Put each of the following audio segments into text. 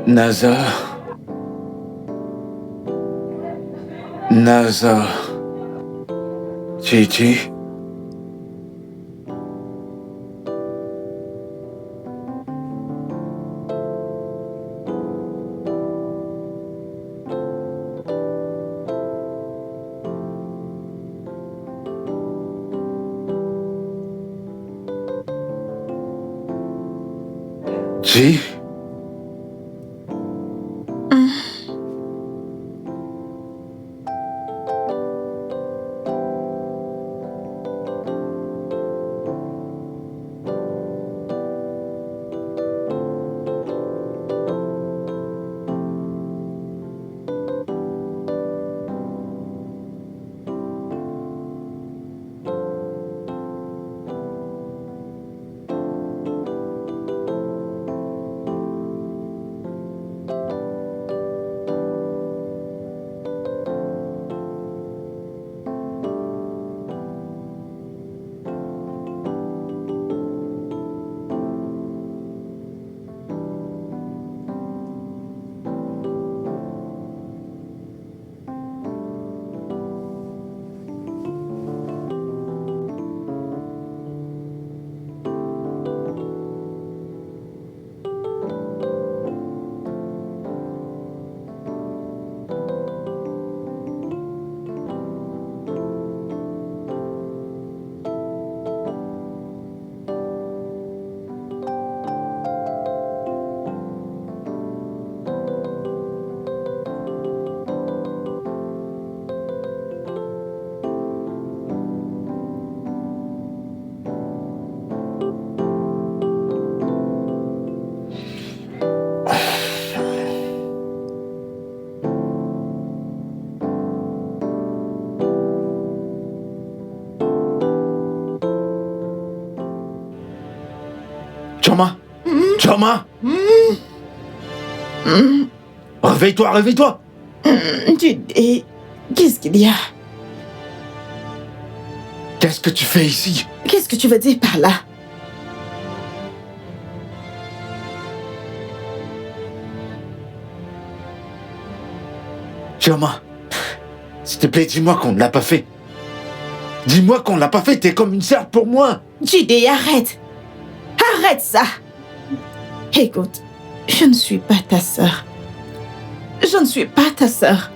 NASA. NASA. Gigi. G. Choma! Choma! Réveille-toi, réveille-toi! Et qu'est-ce qu'il y a? Qu'est-ce que tu fais ici? Qu'est-ce que tu veux dire par là? Choma, s'il te plaît, dis-moi qu'on ne l'a pas fait. Dis-moi qu'on ne l'a pas fait, t'es comme une sœur pour moi. Jide, arrête! Arrête ça! Écoute, je ne suis pas ta sœur. Je ne suis pas ta sœur.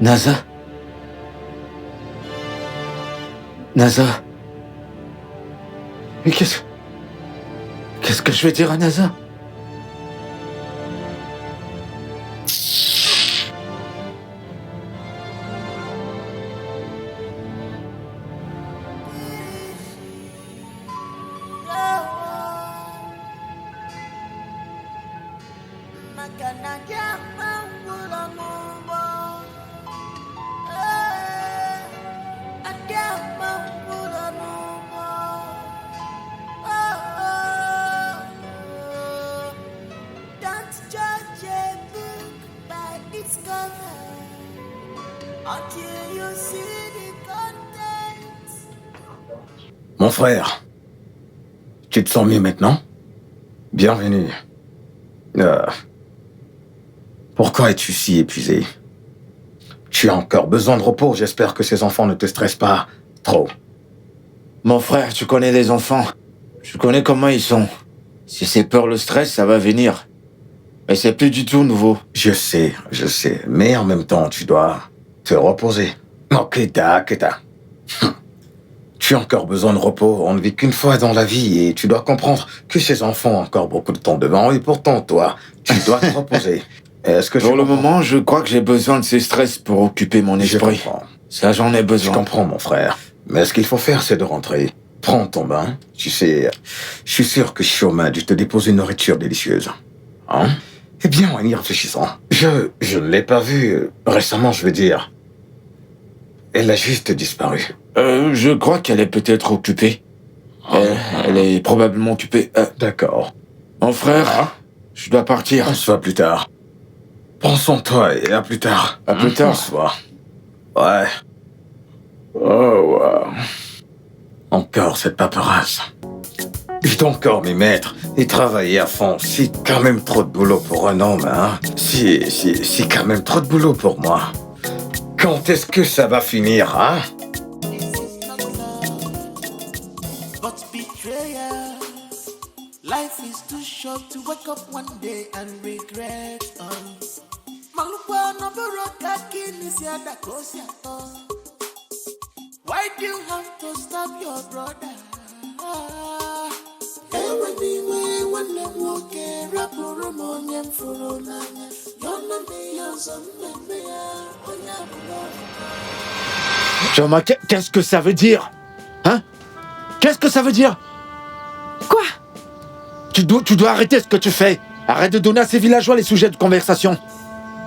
NASA? NASA? Mais qu'est-ce que je vais dire à NASA? Mon frère, tu te sens mieux maintenant? Bienvenue. Pourquoi es-tu si épuisé? Tu as encore besoin de repos, j'espère que ces enfants ne te stressent pas trop. Mon frère, tu connais les enfants. Tu connais comment ils sont. Si c'est peur, le stress, ça va venir. Mais c'est plus du tout nouveau. Je sais, mais en même temps, tu dois te reposer. Ok, Keta. Tu as encore besoin de repos, on ne vit qu'une fois dans la vie et tu dois comprendre que ces enfants ont encore beaucoup de temps devant et pourtant, toi, tu dois te reposer. Est-ce que Pour le moment, je crois que j'ai besoin de ces stress pour occuper mon esprit. Je comprends. Ça, j'en ai besoin. Je comprends, mon frère. Mais ce qu'il faut faire, c'est de rentrer. Prends ton bain. Tu sais, je suis sûr que Shoma a dû te déposer une nourriture délicieuse. Hein? Eh bien, en y réfléchissant, je ne l'ai pas vue récemment, je veux dire. Elle a juste disparu. Je crois qu'elle est peut-être occupée. Elle est probablement occupée. D'accord. Mon frère, je dois partir. On se voit plus tard. Prends soin de toi et à plus tard. À plus tard. On se voit. Ouais. Oh, wow. Encore cette paperasse. Je dois encore m'y mettre et travailler à fond. C'est quand même trop de boulot pour un homme, hein. C'est quand même trop de boulot pour moi. Quand est-ce que ça va finir, hein? Life is too short to wake up one day and regret. Why do you have to stop your brother? Choma, qu'est-ce que ça veut dire? Hein? Qu'est-ce que ça veut dire? Quoi? Tu dois arrêter ce que tu fais. Arrête de donner à ces villageois les sujets de conversation.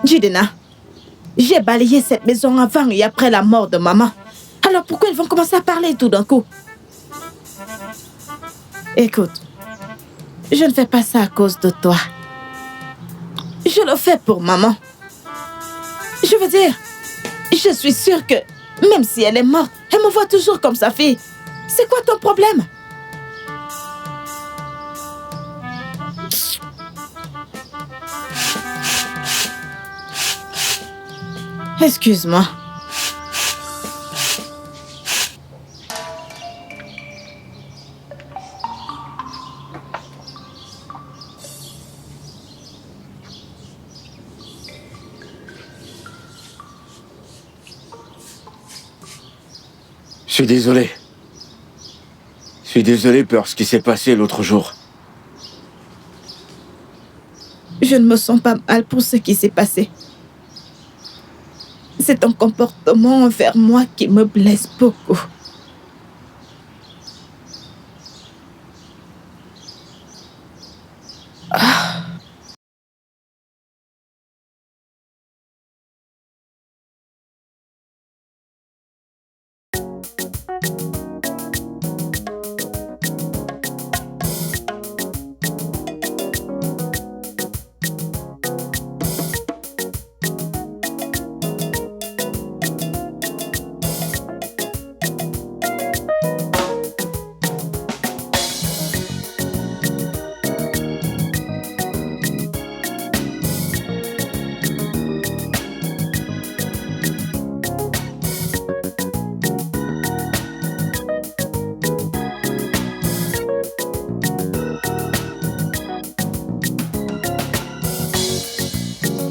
Jidena, j'ai balayé cette maison avant et après la mort de maman. Alors pourquoi ils vont commencer à parler tout d'un coup? Écoute, je ne fais pas ça à cause de toi. Je le fais pour maman. Je veux dire, je suis sûre que même si elle est morte, elle me voit toujours comme sa fille. C'est quoi ton problème? Excuse-moi. Je suis désolé. Je suis désolé pour ce qui s'est passé l'autre jour. Je ne me sens pas mal pour ce qui s'est passé. C'est ton comportement envers moi qui me blesse beaucoup.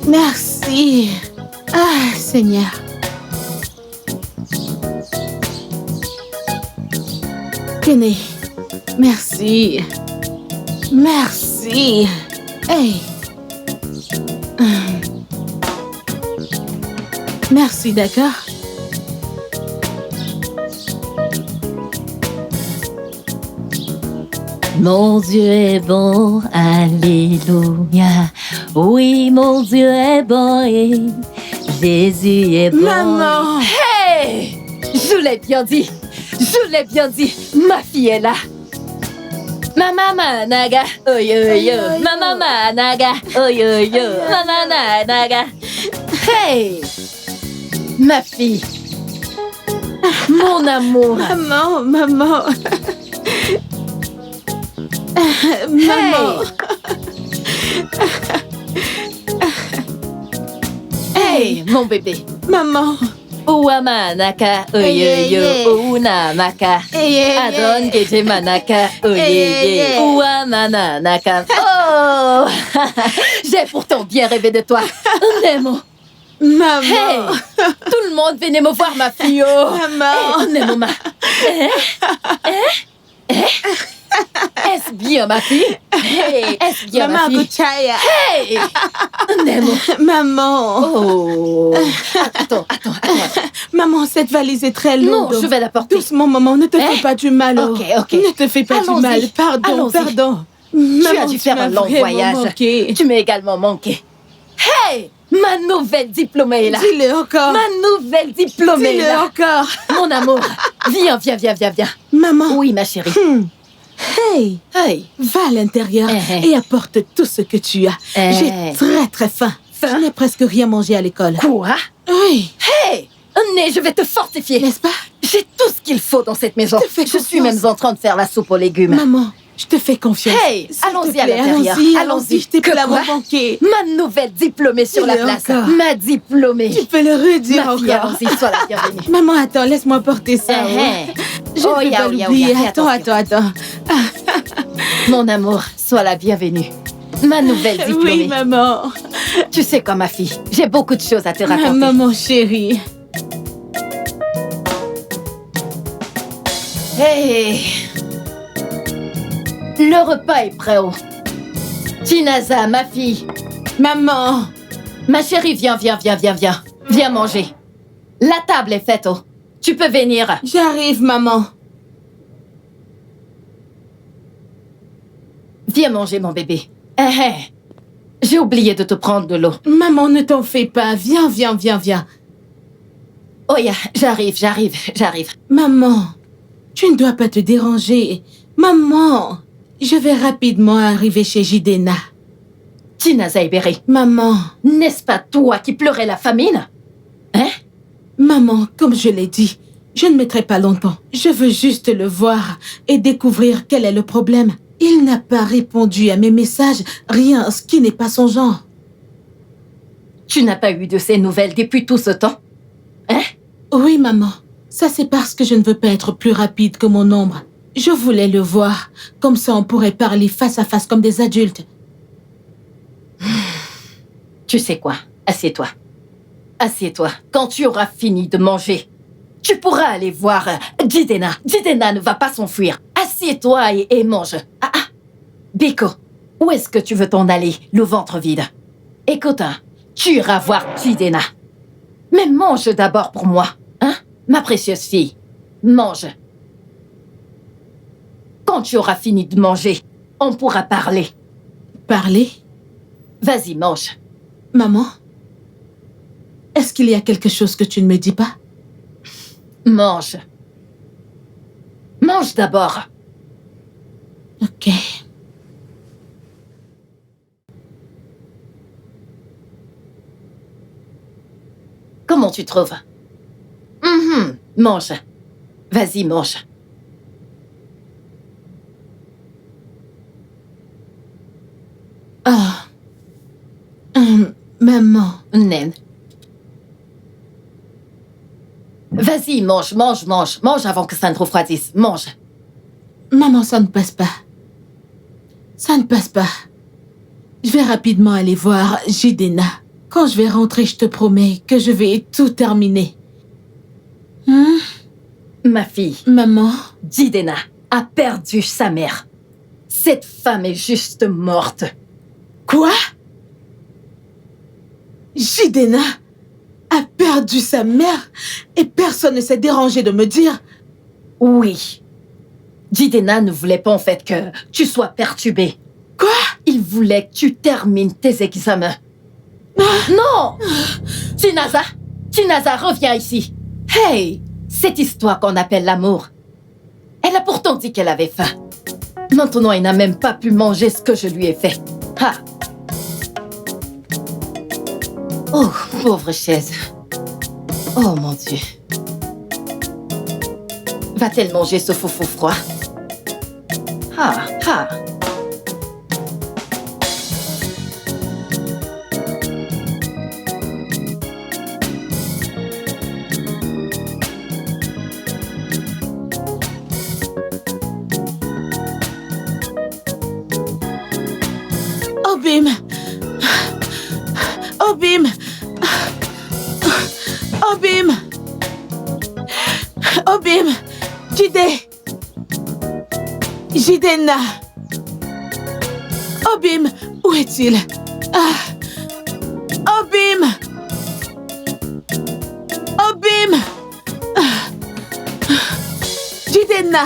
Merci. Ah, Seigneur. Kenny, merci. Merci. Hey. Merci, d'accord? Mon Dieu est bon, alléluia. Oui, mon Dieu est bon et Jésus est bon. Maman! Hey! Je l'ai bien dit. Je l'ai bien dit. Ma fille est là. Mama managa, oh yo yo. Mama managa, oh yo yo. Mama managa. Hey! Ma fille. Mon amour. Maman, maman. Maman. Hey, mon bébé. Maman. Uwa manaka, oyoyo, una maka. Adon geje manaka, oyoyo, uwa mananaka. Oh! J'ai pourtant bien rêvé de toi. Nemo. Maman. Hey! Tout le monde venait me voir, ma fille. Oh. Maman. Hey, Nemo, ma. Est-ce bien, ma fille? Hey! Est-ce bien, Maman, ma fille? Kuchaya. Hey! Nemo. Maman. Oh! Attends. Maman, cette valise est très lourde. Non, je vais la porter. Doucement, maman, ne te fais pas du mal. Ok. Ne te fais pas du Allons-y. mal. Pardon. Allons-y. Tu Maman, as dû faire un m'as long vraiment voyage. manqué. Tu m'as également manqué. Hey! Ma nouvelle diplômée est là. Dis-le encore. Ma nouvelle diplômée est Dis-le là. encore. Mon amour, viens. Maman. Oui, ma chérie. Hey, Hey! va à l'intérieur Eh. et apporte tout ce que tu as. Eh. J'ai très faim. Je n'ai presque rien mangé à l'école. Quoi? Oui, Hey! Né, je vais te fortifier. n'est-ce pas? J'ai tout ce qu'il faut dans cette maison. Je te fais Je suis confiance. même en train de faire la soupe aux légumes. Maman, je te fais confiance. Hey, S'il te allons-y à plaît, l'intérieur. Allons-y, je t'ai Que pas quoi? manqué. Ma nouvelle diplômée sur la Dis-le place. encore. Ma diplômée. Tu peux le redire Ma fille, encore. allons-y, sois la bienvenue. Maman, attends, laisse-moi porter ça. Je Oh, ne peux ya, pas oh, ya, oh, l'oublier. ya, fais Attends, attention. Mon amour, sois la bienvenue. Ma nouvelle diplômée. Oui, maman. Tu sais quoi, ma fille, j'ai beaucoup de choses à te raconter. Maman chérie. Hey. Le repas est prêt, oh. Tinaza, ma fille. Maman. Ma chérie, viens. Viens manger. La table est faite, oh. Tu peux venir. J'arrive, maman. Viens manger, mon bébé. J'ai oublié de te prendre de l'eau. Maman, ne t'en fais pas. Viens. Oh, ya, j'arrive. Maman, tu ne dois pas te déranger. Maman, je vais rapidement arriver chez Jidena. Tinaza Iberi, Maman, n'est-ce pas toi qui pleurais la famine? Hein? maman, comme je l'ai dit, je ne mettrai pas longtemps. Je veux juste le voir et découvrir quel est le problème. Il n'a pas répondu à mes messages, rien, ce qui n'est pas son genre. Tu n'as pas eu de ces nouvelles depuis tout ce temps? Hein? Oui, maman. Ça, c'est parce que je ne veux pas être plus rapide que mon ombre. Je voulais le voir. Comme ça, on pourrait parler face à face comme des adultes. Tu sais quoi? Assieds-toi. Quand tu auras fini de manger, tu pourras aller voir Jidena. Jidena ne va pas s'enfuir. Assieds-toi et mange. Biko, où est-ce que tu veux t'en aller, le ventre vide? Écoute, tu iras voir Jidena. Mais mange d'abord pour moi, hein? Ma précieuse fille, mange. Quand tu auras fini de manger, on pourra parler. Parler? Vas-y, mange. Maman, est-ce qu'il y a quelque chose que tu ne me dis pas? Mange. Mange d'abord. Ok. Comment tu trouves? Mange. Vas-y, mange. Ah. Maman. Naine. Vas-y, mange. Mange avant que ça ne refroidisse. Mange. Maman, ça ne passe pas. Ça ne passe pas. Je vais rapidement aller voir Jidena. Quand je vais rentrer, je te promets que je vais tout terminer. Hein? Ma fille, Maman, Jidena a perdu sa mère. Cette femme est juste morte. quoi? Jidena a perdu sa mère et personne ne s'est dérangé de me dire. Oui. Jidena ne voulait pas en fait que tu sois perturbée. Quoi? Il voulait que tu termines tes examens. Non! Tinaza, reviens ici. Hey! Cette histoire qu'on appelle l'amour. Elle a pourtant dit qu'elle avait faim. Maintenant, elle n'a même pas pu manger ce que je lui ai fait. Ah! Oh, pauvre chaise. Oh, mon Dieu. Va-t-elle manger ce foufou froid? Ah. Obim! Obim! Obim! Obim! Jidena! Obim! Où est-il? Obim! Obim! Jidena!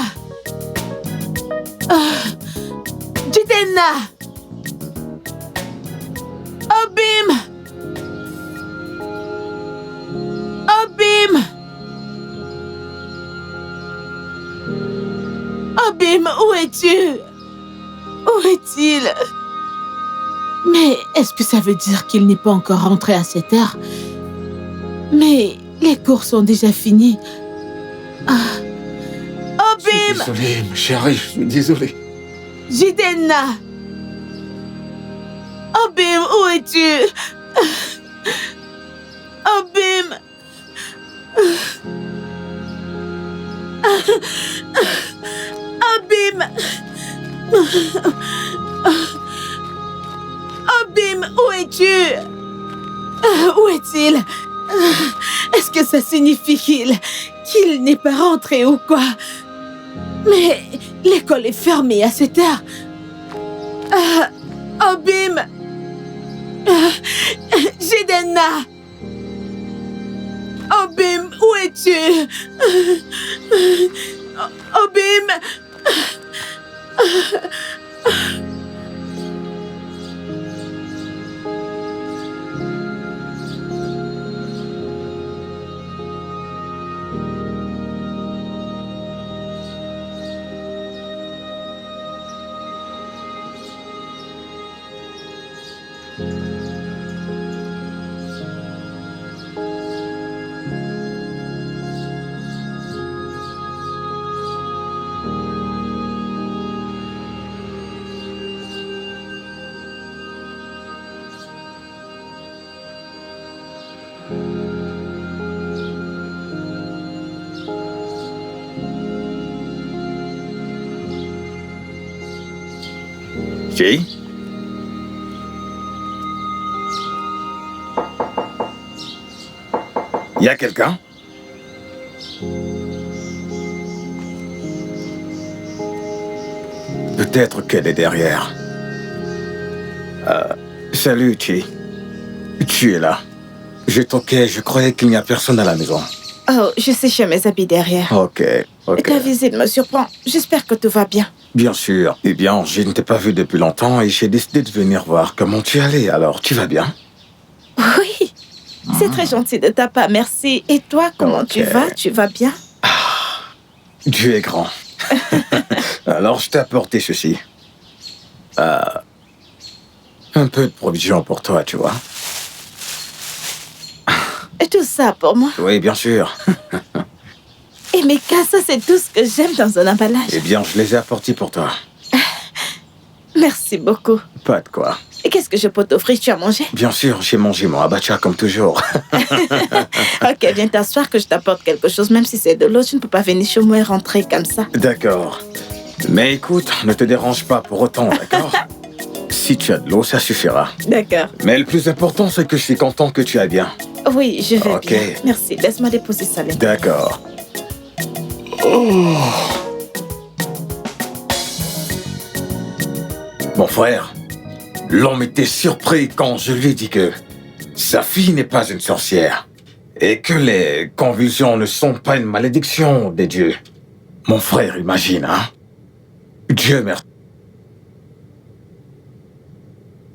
Jidena! Obim! Obim! Obim, où es-tu? Où est-il? Mais est-ce que ça veut dire qu'il n'est pas encore rentré à cette heure? Mais les cours sont déjà finis. Je suis Obim! désolé, ma chérie, je suis désolé. Jidenna! Obim, où es-tu? Obim! Obim! Obim, où es-tu? Où est-il? Est-ce que ça signifie qu'il n'est pas rentré ou quoi? Mais l'école est fermée à cette heure. Obim! Jidenna! Obim, où es-tu? Obim! Qui? Y a quelqu'un? Peut-être qu'elle est derrière. Salut, Chi. Tu es là. Je toquais, je croyais qu'il n'y a personne à la maison. Oh, je séchais mes habits derrière. Ok. Ta visite me surprend. J'espère que tout va bien. Bien sûr. Eh bien, je ne t'ai pas vu depuis longtemps et j'ai décidé de venir voir comment tu allais. Alors, tu vas bien? Oui, c'est très gentil de ta part, merci. Et toi, comment tu vas? Tu vas bien? Dieu est grand. Alors, je t'ai apporté ceci. Un peu de provision pour toi, tu vois. Et tout ça pour moi? Oui, bien sûr. Et mes cas, ça c'est tout ce que j'aime dans un emballage. Eh bien, je les ai apportés pour toi. Merci beaucoup. Pas de quoi. Et qu'est-ce que je peux t'offrir? Tu as mangé? Bien sûr, j'ai mangé mon abacha comme toujours. Ok, viens t'asseoir que je t'apporte quelque chose. Même si c'est de l'eau, tu ne peux pas venir chez moi et rentrer comme ça. D'accord. Mais écoute, ne te dérange pas pour autant, d'accord? Si tu as de l'eau, ça suffira. D'accord. Mais le plus important, c'est que je suis content que tu ailles bien. Oui, je vais Ok. bien. Merci. Laisse-moi déposer ça là. D'accord. Mon frère, l'homme était surpris quand je lui ai dit que sa fille n'est pas une sorcière et que les convulsions ne sont pas une malédiction des dieux. Mon frère, imagine, hein? Dieu merci.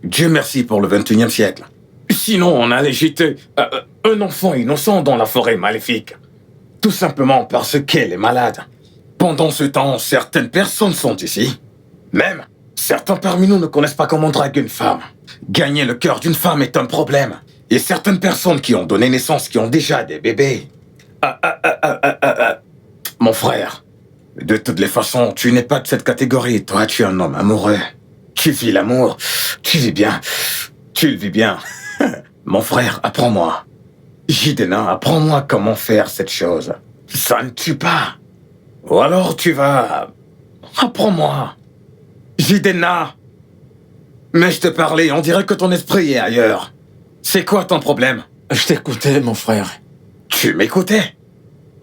Dieu merci pour le 21e siècle. Sinon, on allait jeter un enfant innocent dans la forêt maléfique. Tout simplement parce qu'elle est malade. Pendant ce temps, certaines personnes sont ici. Même, certains parmi nous ne connaissent pas comment draguer une femme. Gagner le cœur d'une femme est un problème. Et certaines personnes qui ont donné naissance, qui ont déjà des bébés. Mon frère, de toutes les façons, tu n'es pas de cette catégorie. Toi, tu es un homme amoureux. Tu vis l'amour. Tu vis bien. Tu le vis bien. Mon frère, apprends-moi. Jidenna, apprends-moi comment faire cette chose. Ça ne tue pas. Ou alors tu vas... Apprends-moi. Jidenna. Mais je te parlais, on dirait que ton esprit est ailleurs. C'est quoi ton problème? Je t'écoutais, mon frère. Tu m'écoutais?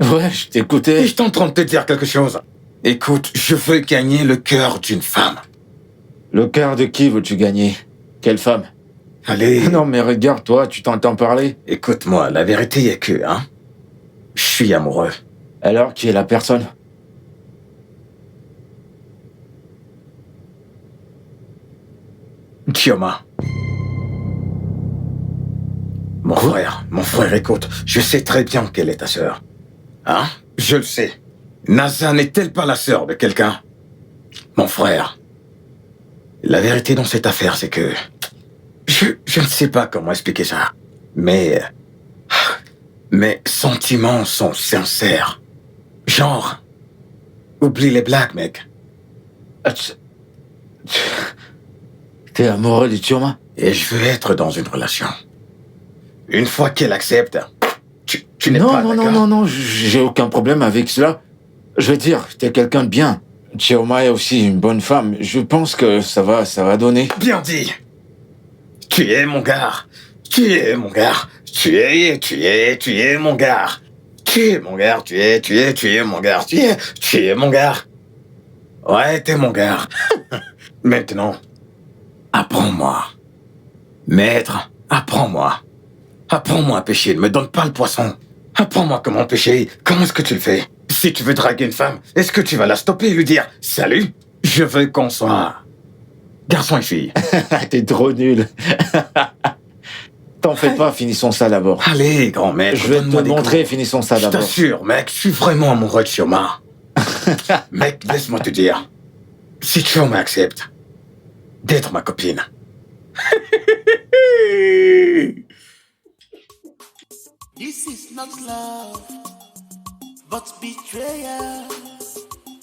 Ouais, je Et t'écoutais. je suis en train de te dire quelque chose. Écoute, je veux gagner le cœur d'une femme. Le cœur de qui veux-tu gagner? Quelle femme? Allez, Non, mais regarde, toi, tu t'entends parler. écoute-moi, la vérité est que, hein, je suis amoureux. Alors, qui est la personne? Chioma. Mon frère, écoute, je sais très bien quelle est ta sœur. Hein? Je le sais. Nasa n'est-elle pas la sœur de quelqu'un? Mon frère. La vérité dans cette affaire, c'est que... Je ne sais pas comment expliquer ça. Mais... Mes sentiments sont sincères. Genre, oublie les blagues, mec. Ah, T'es amoureux de Chioma? Et je veux être dans une relation. Une fois qu'elle accepte, tu n'es pas d'accord? Non, j'ai aucun problème avec cela. Je veux dire, t'es quelqu'un de bien. Chioma est aussi une bonne femme. Je pense que ça va donner. Bien dit. Tu es mon gars. Tu es mon gars. Tu es mon gars. Tu es mon gars. Tu es mon gars. Tu es mon gars. Ouais, t'es mon gars. Maintenant, apprends-moi. Maître, apprends-moi. Apprends-moi à pêcher. Ne me donne pas le poisson. Apprends-moi comment pêcher. Comment est-ce que tu le fais? Si tu veux draguer une femme, est-ce que tu vas la stopper et lui dire « Salut, je veux qu'on soit garçon et fille. » T'es trop nul. T'en fais pas, finissons ça d'abord. Allez, grand maître. Je vais te donne-moi des montrer, coups. finissons ça Je d'abord. t'assure, mec, je suis vraiment amoureux de Chioma. Mec, laisse-moi te dire. Si Chioma accepte d'être ma copine. This is not love, but betrayal.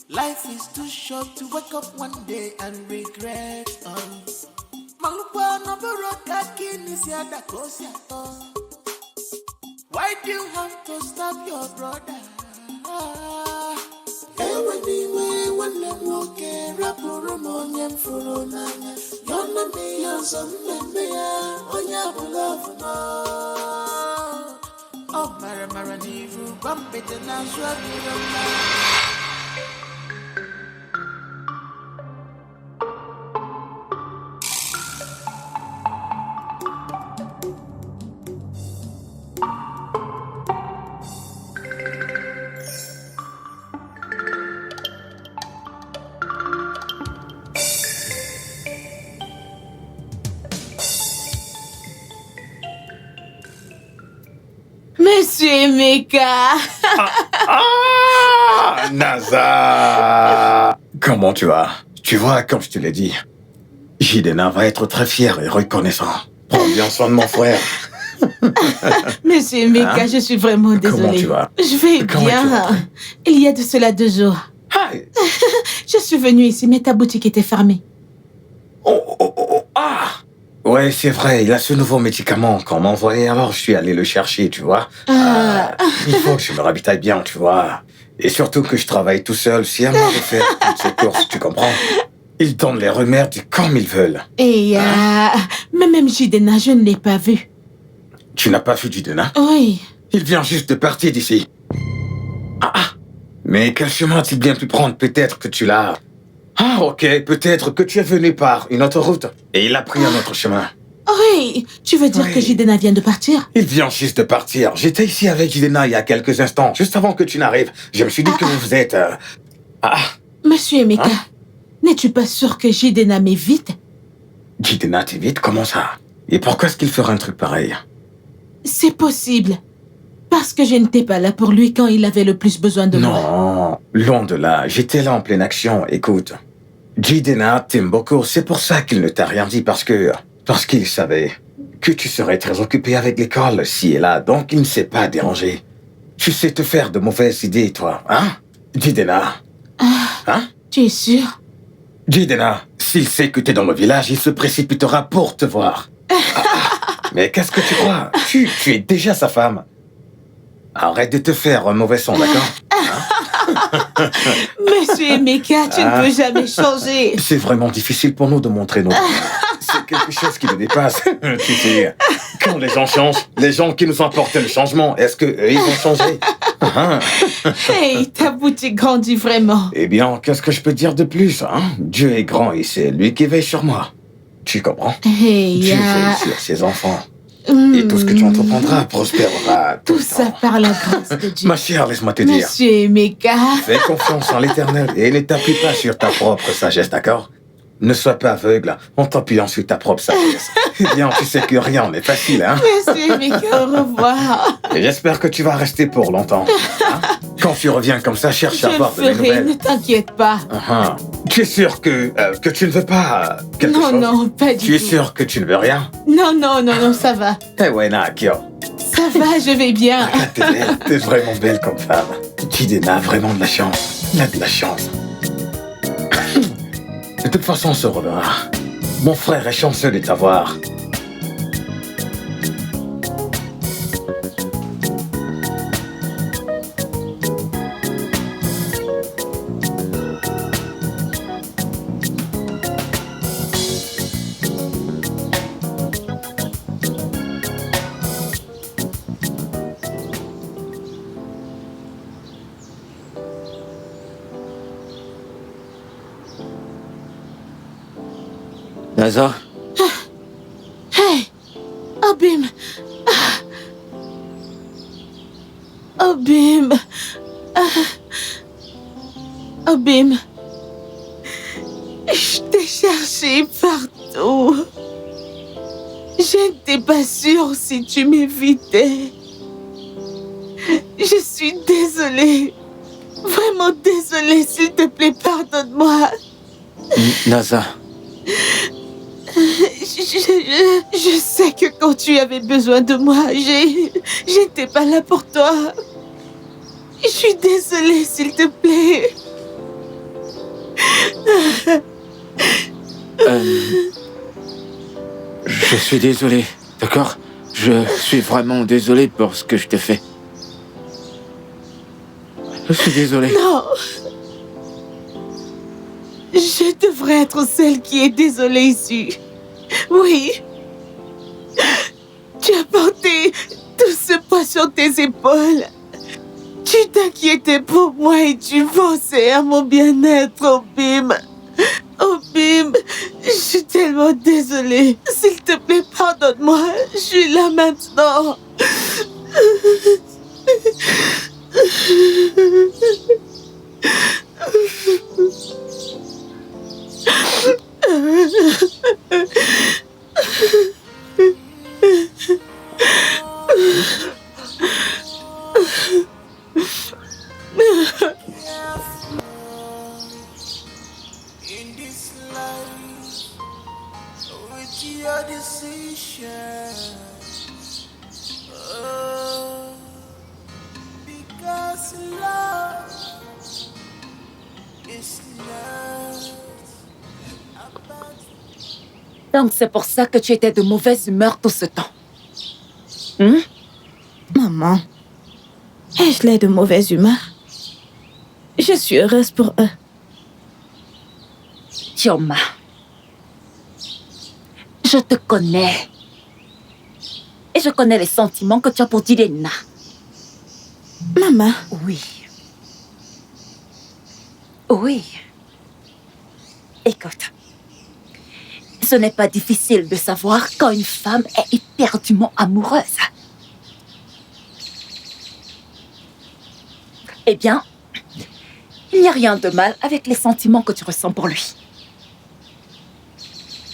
Life is too short to wake up one day and regret. Malupa no boroka kinisiada kosiato. Why do you have to stab your brother? Ewe niwe wale mwoke rapuru monye mfuru nanya. Yona miyo zombembea onya bulavu no. Oh, mara nivu bampete na shwagirona. Monsieur Emeka. Ah, Naza! Comment tu vas? Tu vois, comme je te l'ai dit, Jidenna va être très fier et reconnaissant. Prends bien soin de mon frère. Monsieur Emeka, je suis vraiment désolée. Comment tu vas? Je vais Comment bien. tu vas? Il y a de cela 2 jours. Ah, Je suis venue ici, mais ta boutique était fermée. ah! Ouais, c'est vrai, il a ce nouveau médicament qu'on m'a envoyé, alors je suis allé le chercher, tu vois. Il faut que je me ravitaille bien, tu vois. Et surtout que je travaille tout seul, c'est à moi de faire toutes ces courses, tu comprends? Ils donnent les remèdes comme ils veulent. Et mais même Jidenna, je ne l'ai pas vu. Tu n'as pas vu Jidenna? Oui. Il vient juste de partir d'ici. Mais quel chemin a-t-il bien pu prendre? Peut-être que tu l'as... Ah, ok, peut-être que tu es venu par une autre route. Et il a pris un autre chemin. Oui. Tu veux dire Oui. que Jidenna vient de partir? Il vient juste de partir. J'étais ici avec Jidenna il y a quelques instants, juste avant que tu n'arrives. Je me suis dit que vous êtes... Monsieur Emeka, Hein? n'es-tu pas sûr que Jidenna m'évite? Jidenna t'évite? Comment ça? Et pourquoi est-ce qu'il ferait un truc pareil? C'est possible. Parce que je n'étais pas là pour lui quand il avait le plus besoin de moi. Non, loin de là. J'étais là en pleine action. Écoute, Jidenna t'aime beaucoup. C'est pour ça qu'il ne t'a rien dit, parce qu'il savait que tu serais très occupé avec l'école si et là, donc il ne s'est pas dérangé. Tu sais te faire de mauvaises idées, toi, hein? Jidenna. Hein? Tu es sûr? Jidenna, s'il sait que t'es dans le village, il se précipitera pour te voir. Mais qu'est-ce que tu crois? Tu es déjà sa femme. Arrête de te faire un mauvais son, d'accord? Monsieur Emeka, tu ne peux jamais changer. C'est vraiment difficile pour nous de montrer nos... C'est quelque chose qui nous dépasse. Tu sais, quand les gens changent, les gens qui nous ont apporté le changement, est-ce qu'eux, ils vont changer? Hey, ta boutique grandit vraiment. Eh bien, qu'est-ce que je peux dire de plus, hein? Dieu est grand et c'est lui qui veille sur moi. Tu comprends? Hey, Dieu veille sur ses enfants. Et tout ce que tu entreprendras prospérera tout Tout le ça temps. par la grâce de Dieu. Ma chère, laisse-moi te dire. Monsieur Emeka. Fais confiance en l'Éternel et ne t'appuie pas sur ta propre sagesse, d'accord? Ne sois pas aveugle en t'appuyant sur ta propre sagesse. Eh bien, tu sais que rien n'est facile, hein? Monsieur Emeka, au revoir. Et j'espère que tu vas rester pour longtemps. Hein? Quand tu reviens comme ça, cherche Je à le avoir de mes ferai, nouvelles. ne t'inquiète pas. Tu es sûr que tu ne veux pas quelque Non, chose? non, pas Tu du es tout. sûr que tu ne veux rien? Non, ça va. Eh ouais, Nakio. Ça va, je vais bien. T'es belle, t'es vraiment belle comme femme. Jidena a vraiment de la chance. Il a de la chance. De toute façon, on se reverra. Mon frère est chanceux de t'avoir. Naza, Hey, Obim. Obim. Obim. Je t'ai cherché partout. Je n'étais pas sûre si tu m'évitais. Je suis désolée. Vraiment désolée, s'il te plaît, pardonne-moi. Naza, Je sais que quand tu avais besoin de moi, j'étais pas là pour toi. Je suis désolée, s'il te plaît. je suis désolé, d'accord? Je suis vraiment désolé pour ce que je t'ai fait. Je suis désolé. Non. Je devrais être celle qui est désolée ici. Oui. Tu as porté tout ce poids sur tes épaules. Tu t'inquiétais pour moi et tu pensais à mon bien-être, Obim. Obim, je suis tellement désolée. S'il te plaît, pardonne-moi. Je suis là maintenant. In this life, with your decision, oh, because love is not about. Donc c'est pour ça que tu étais de mauvaise humeur tout ce temps. Maman, ai-je l'air de mauvaise humeur? Je suis heureuse pour eux. Chioma, je te connais. Et je connais les sentiments que tu as pour Jidena. Maman, Oui. Oui. Écoute, ce n'est pas difficile de savoir quand une femme est éperdument amoureuse. Eh bien, il n'y a rien de mal avec les sentiments que tu ressens pour lui.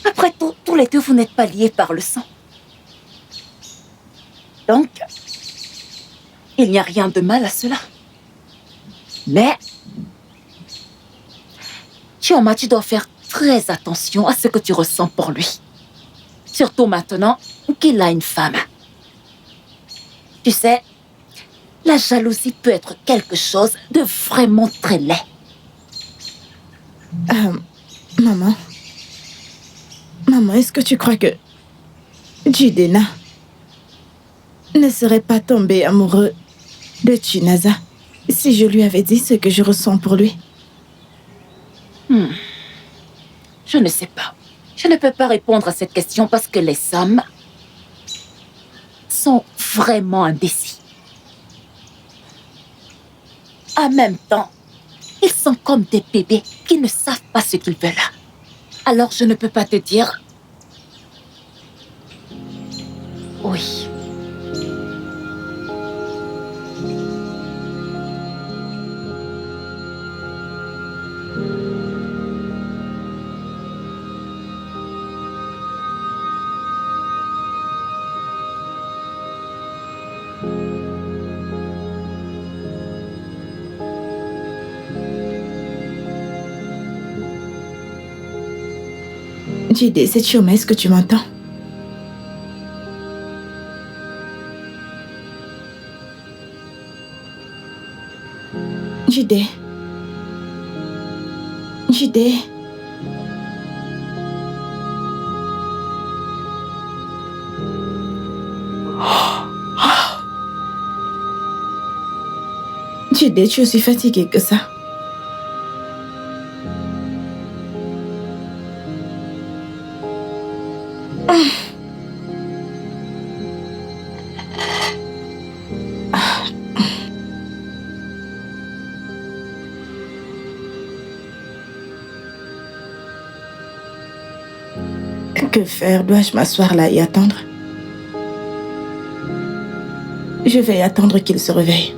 Après tout, tous les deux, vous n'êtes pas liés par le sang. Donc, il n'y a rien de mal à cela. Mais, Chioma, tu dois faire très attention à ce que tu ressens pour lui. Surtout maintenant qu'il a une femme. Tu sais, la jalousie peut être quelque chose de vraiment très laid. maman. Maman, est-ce que tu crois que Jidena ne serait pas tombé amoureux de Chinaza si je lui avais dit ce que je ressens pour lui? Je ne sais pas. Je ne peux pas répondre à cette question parce que les hommes sont vraiment indécis. En même temps, ils sont comme des bébés qui ne savent pas ce qu'ils veulent. Alors je ne peux pas te dire... Oui. Jide, c'est Chioma, est-ce que tu m'entends? Jide. Jide, je suis fatiguée que ça. Que faire? Dois-je m'asseoir là et attendre? Je vais attendre qu'il se réveille.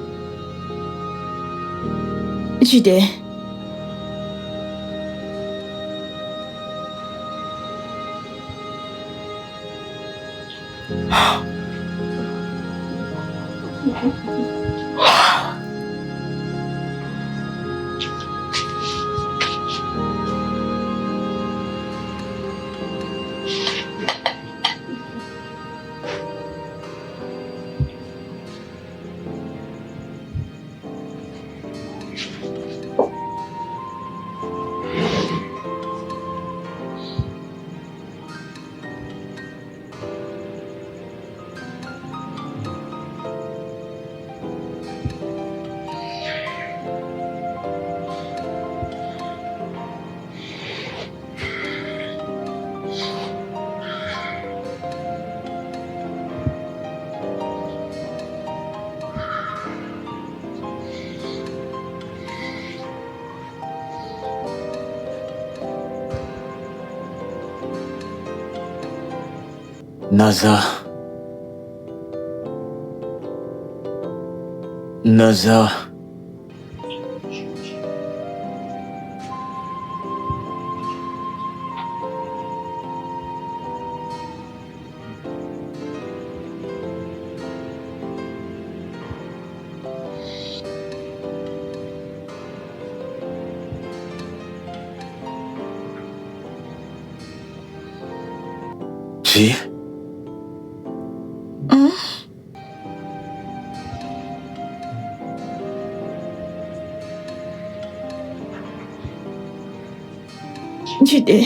Jide. Naza. Naza. Si. Jide.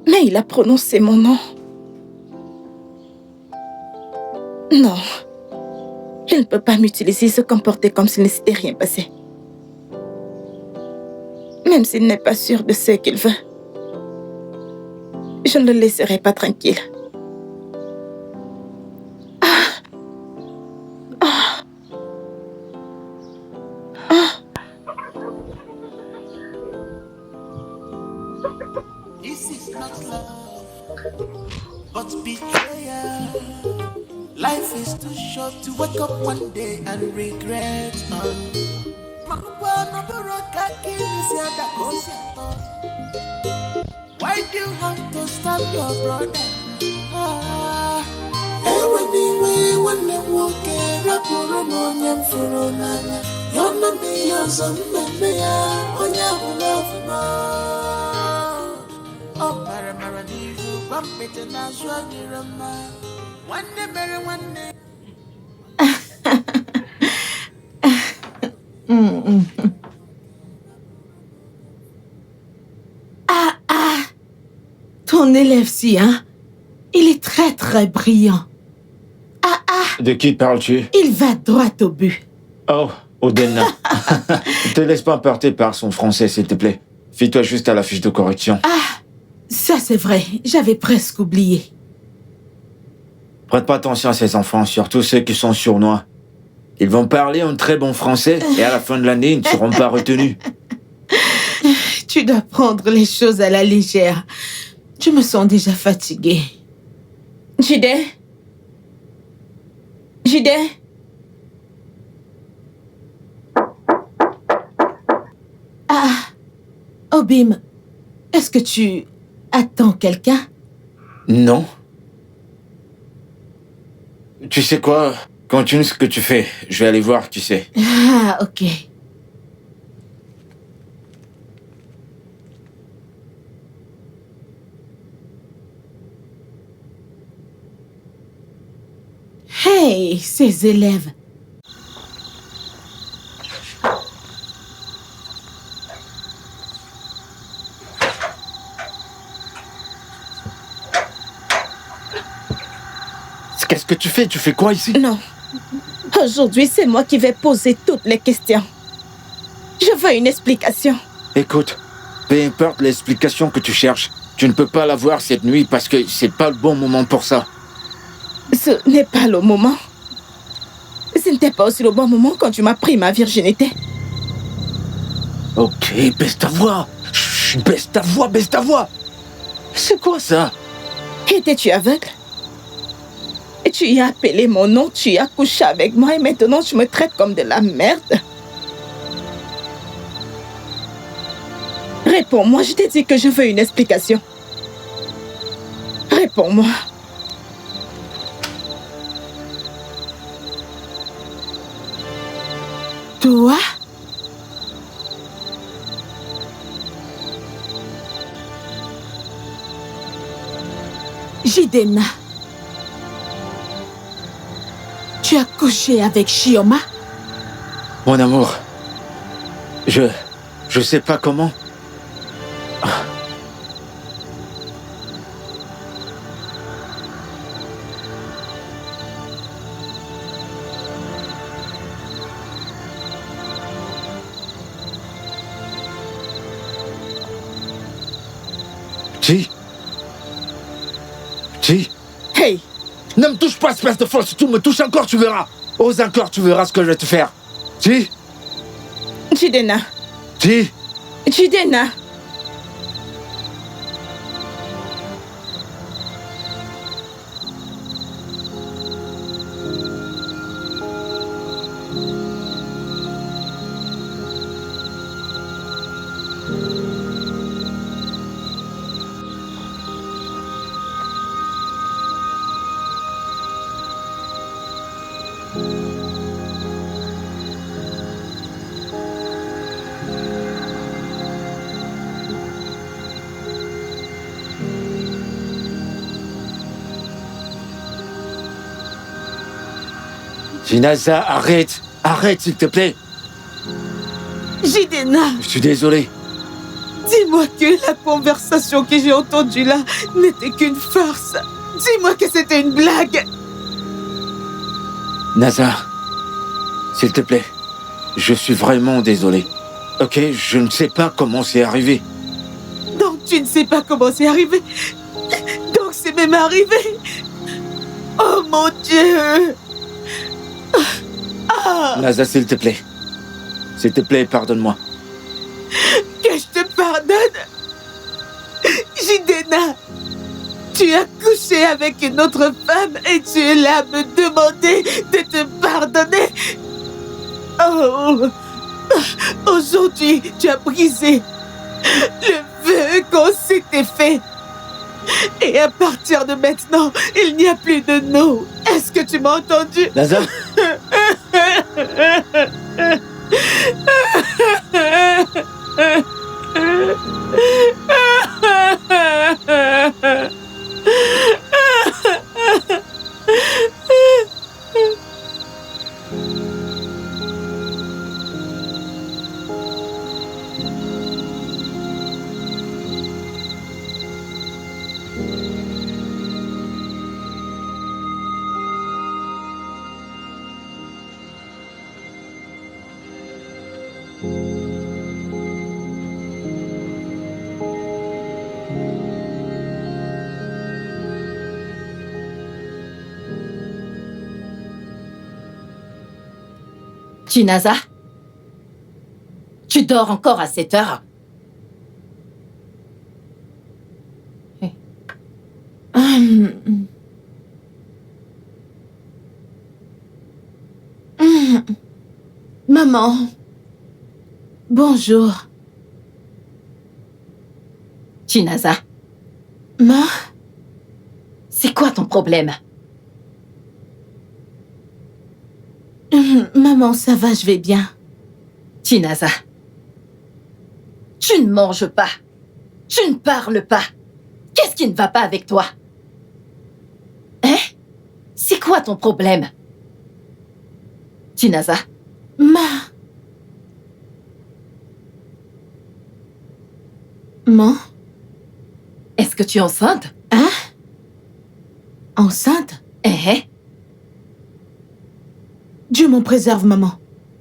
Mais il a prononcé mon nom. Non. Il ne peut pas m'utiliser et se comporter comme s'il ne s'était rien passé. Même s'il n'est pas sûr de ce qu'il veut. Je ne le laisserai pas tranquille. This is not love, but betrayal. Life is too short to wake up one day and regret. Why do you have to stab your brother? Anyway, when they walk in, I put them on them for Onana. You're not me, you're some me, on your love. Oh, Paramara, you bump it and I swear you're a man. One day, better one day. Toi Ton élève, si, hein? Il est très, très brillant. De qui parles-tu? Il va droit au but. Oh, Odenna. Ne te laisse pas emporter par son français, s'il te plaît. Fie-toi juste à la fiche de correction. Ça, c'est vrai. J'avais presque oublié. Prête pas attention à ces enfants, surtout ceux qui sont sournois. Ils vont parler un très bon français et à la fin de l'année, ils ne seront pas retenus. Tu dois prendre les choses à la légère. Je me sens déjà fatiguée. Jide? Jide? Obim, est-ce que tu attends quelqu'un? Non. Tu sais quoi? Continue ce que tu fais. Je vais aller voir, tu sais. Ah, ok. Hey, ces élèves. Qu'est-ce que tu fais? Tu fais quoi ici? Non. Aujourd'hui, c'est moi qui vais poser toutes les questions. Je veux une explication. Écoute, peu importe l'explication que tu cherches, tu ne peux pas l'avoir cette nuit parce que c'est pas le bon moment pour ça. Ce n'est pas le moment. Ce n'était pas aussi le bon moment quand tu m'as pris ma virginité. Ok, baisse ta voix. Chut, baisse ta voix, baisse ta voix. C'est quoi ça? Étais-tu aveugle? Et tu y as appelé mon nom, tu y as couché avec moi et maintenant tu me traites comme de la merde. Réponds-moi, je t'ai dit que je veux une explication. Réponds-moi. Toi? Jidenna. Tu as couché avec Chioma? Mon amour, je sais pas comment. Chi. Hey! Ne me touche pas, espèce de folle. Si tu me touches encore, tu verras. Ose encore, tu verras ce que je vais te faire. Chi. Jidenna. Chi. Jidenna. Jinaza, arrête. Arrête, s'il te plaît. Jidenna. Je suis désolé. Dis-moi que la conversation que j'ai entendue là n'était qu'une farce. Dis-moi que c'était une blague. Nazar, s'il te plaît. Je suis vraiment désolé. Ok, je ne sais pas comment c'est arrivé. Donc tu ne sais pas comment c'est arrivé. Donc c'est même arrivé. Oh mon Dieu. Nazar, s'il te plaît. S'il te plaît, pardonne-moi. Que je te pardonne. Jidenna, tu as couché avec une autre femme et tu es là à me demander de te pardonner. Oh, aujourd'hui, tu as brisé le vœu qu'on s'était fait. Et à partir de maintenant, il n'y a plus de nous. Est-ce que tu m'as entendu? Nazar. Chinaza? Tu dors encore à 7 heures? Maman. Bonjour. Chinaza, Ma? c'est quoi ton problème? Maman, ça va, je vais bien. Chinaza, tu ne manges pas. Tu ne parles pas. Qu'est-ce qui ne va pas avec toi? Hein? C'est quoi ton problème? Chinaza, Maman? est-ce que tu es enceinte? Hein? Enceinte? Hein? Dieu m'en préserve, maman.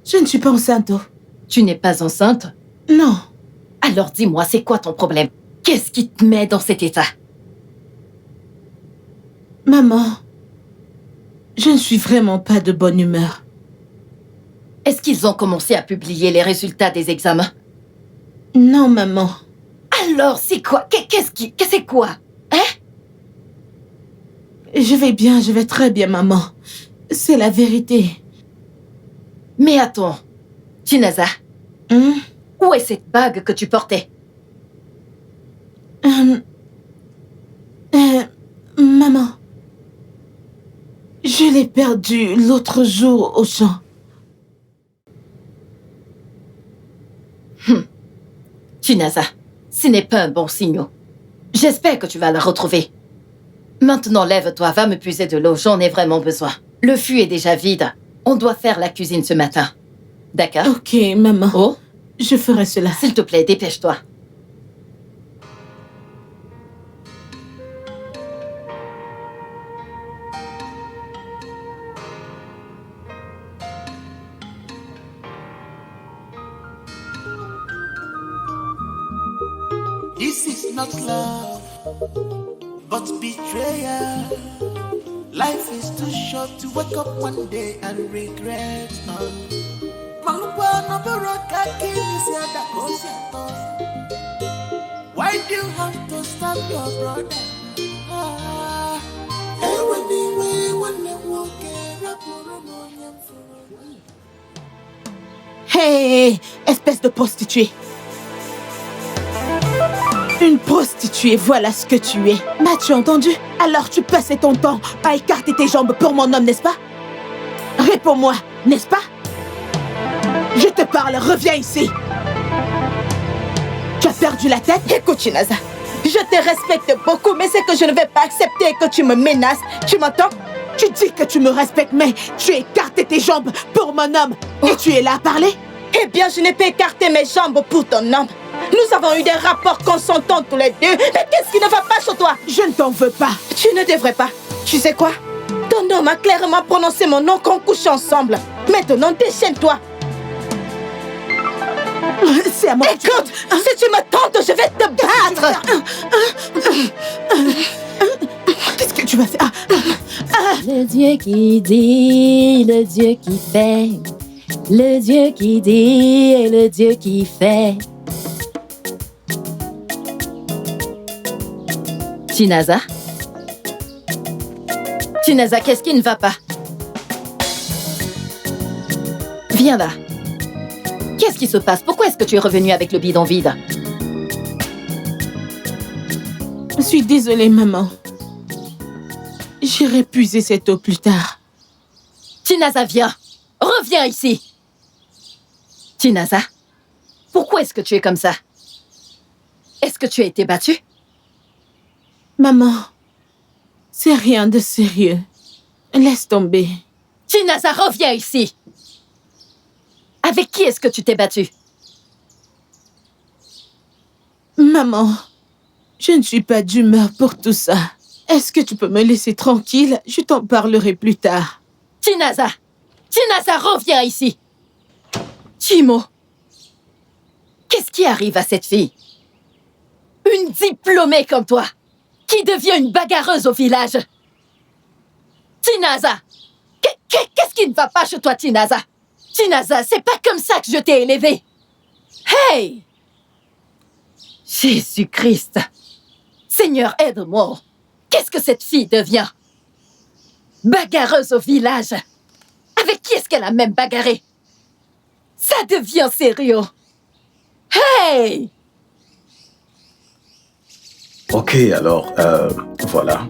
Je ne suis pas enceinte, oh. Tu n'es pas enceinte? Non. Alors dis-moi, c'est quoi ton problème? Qu'est-ce qui te met dans cet état? Maman, je ne suis vraiment pas de bonne humeur. Est-ce qu'ils ont commencé à publier les résultats des examens? Non, maman. Alors, c'est quoi? C'est quoi? Hein? Je vais bien, je vais très bien, maman. C'est la vérité. Mais attends, Chinaza, où est cette bague que tu portais? Maman, je l'ai perdue l'autre jour au champ. Chinaza, ce n'est pas un bon signe. J'espère que tu vas la retrouver. Maintenant, lève-toi, va me puiser de l'eau, j'en ai vraiment besoin. Le fût est déjà vide. On doit faire la cuisine ce matin. D'accord? Ok, maman. Oh, Je ferai cela. s'il te plaît, dépêche-toi. This is not love, but betrayal. Life is too short to wake up one day and regret. Why do you have to stab your brother? Hey, espèce de prostituée. Une prostituée, voilà ce que tu es. M'as-tu entendu? Alors tu passais ton temps à écarter tes jambes pour mon homme, n'est-ce pas? Réponds-moi, n'est-ce pas? Je te parle, reviens ici. Tu as perdu la tête? Écoute, Chinaza, je te respecte beaucoup, mais c'est que je ne vais pas accepter que tu me menaces. Tu m'entends? Tu dis que tu me respectes, mais tu écartes tes jambes pour mon homme. Et tu es là à parler? Eh bien, je n'ai pas écarté mes jambes pour ton homme. Nous avons eu des rapports consentants tous les deux. Mais qu'est-ce qui ne va pas chez toi? Je ne t'en veux pas. Tu ne devrais pas. Tu sais quoi? Ton homme a clairement prononcé mon nom qu'on couche ensemble. Maintenant, déchaîne-toi. C'est à moi. Écoute, si tu me tentes, je vais te battre. Qu'est-ce que tu vas faire? Le Dieu qui dit, le Dieu qui fait. Le Dieu qui dit et le Dieu qui fait. Chinaza? Chinaza, qu'est-ce qui ne va pas? Viens là. Qu'est-ce qui se passe? Pourquoi est-ce que tu es revenu avec le bidon vide? Je suis désolée, maman. J'irai puiser cette eau plus tard. Chinaza, viens. Reviens ici. Chinaza, pourquoi est-ce que tu es comme ça? Est-ce que tu as été battue? Maman, c'est rien de sérieux. Laisse tomber. Chinaza, reviens ici. Avec qui est-ce que tu t'es battue? Maman, je ne suis pas d'humeur pour tout ça. Est-ce que tu peux me laisser tranquille? Je t'en parlerai plus tard. Chinaza! Chinaza, reviens ici! Chimo! Qu'est-ce qui arrive à cette fille? Une diplômée comme toi, qui devient une bagarreuse au village. Chinaza! Qu'est-ce qui ne va pas chez toi, Chinaza? Tinaza, c'est pas comme ça que je t'ai élevé. Hey! Jésus-Christ! Seigneur, aide-moi. Qu'est-ce que cette fille devient? Bagarreuse au village. Avec qui est-ce qu'elle a même bagarré? Ça devient sérieux. Hey! Ok, alors, voilà.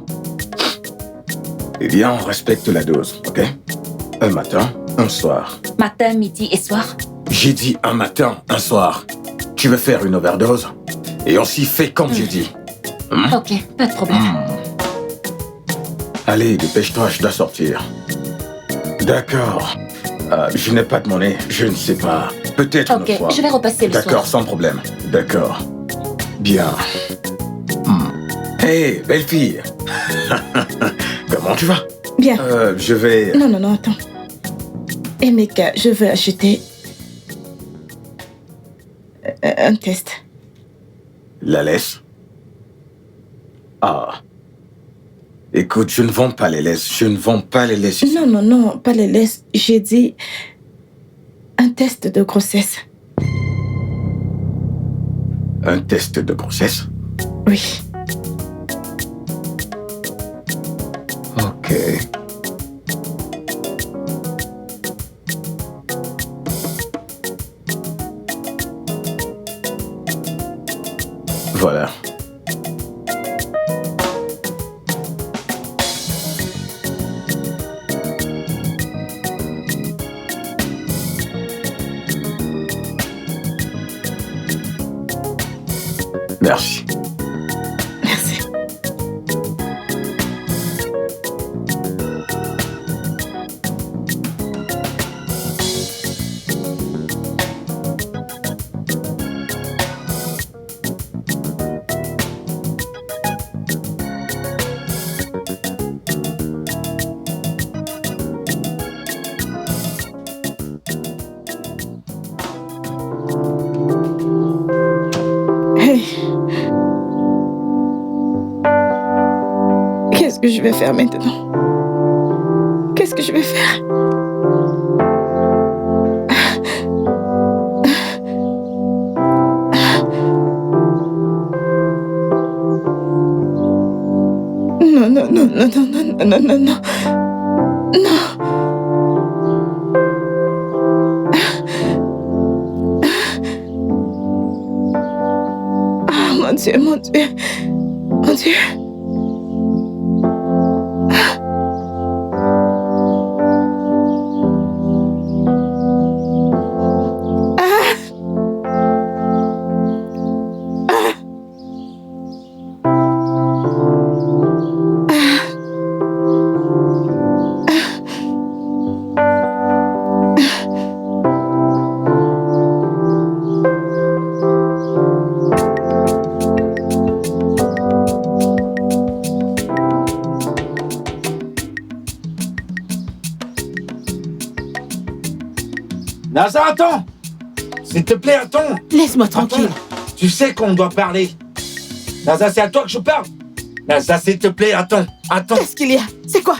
Eh bien, on respecte la dose, ok? Un matin, un soir. Matin, midi et soir. J'ai dit un matin, un soir. Tu veux faire une overdose? Et on s'y fait comme j'ai dit. Ok, pas de problème. Allez, dépêche-toi, je dois sortir. D'accord. Je n'ai pas de monnaie, je ne sais pas. Peut-être une Ok, fois. je vais repasser le soir. D'accord, sans problème. D'accord. Bien. Hé, belle fille. Comment tu vas? Bien. Je vais... Non, attends. Emeka, je veux acheter un test. La laisse? Ah. Écoute, je ne vends pas les laisses. Je ne vends pas les laisses ici. Non, pas les laisses. J'ai dit un test de grossesse. Un test de grossesse? Oui. Ok. Voilà. Merci. Merci. Hey. Qu'est-ce que je vais faire maintenant? Qu'est-ce que je vais faire? Non. Ah, mon Dieu. Naza, attends! S'il te plaît, attends! Laisse-moi tranquille. Attends. Tu sais qu'on doit parler. Naza, c'est à toi que je parle. Naza, s'il te plaît, attends. Qu'est-ce qu'il y a? C'est quoi?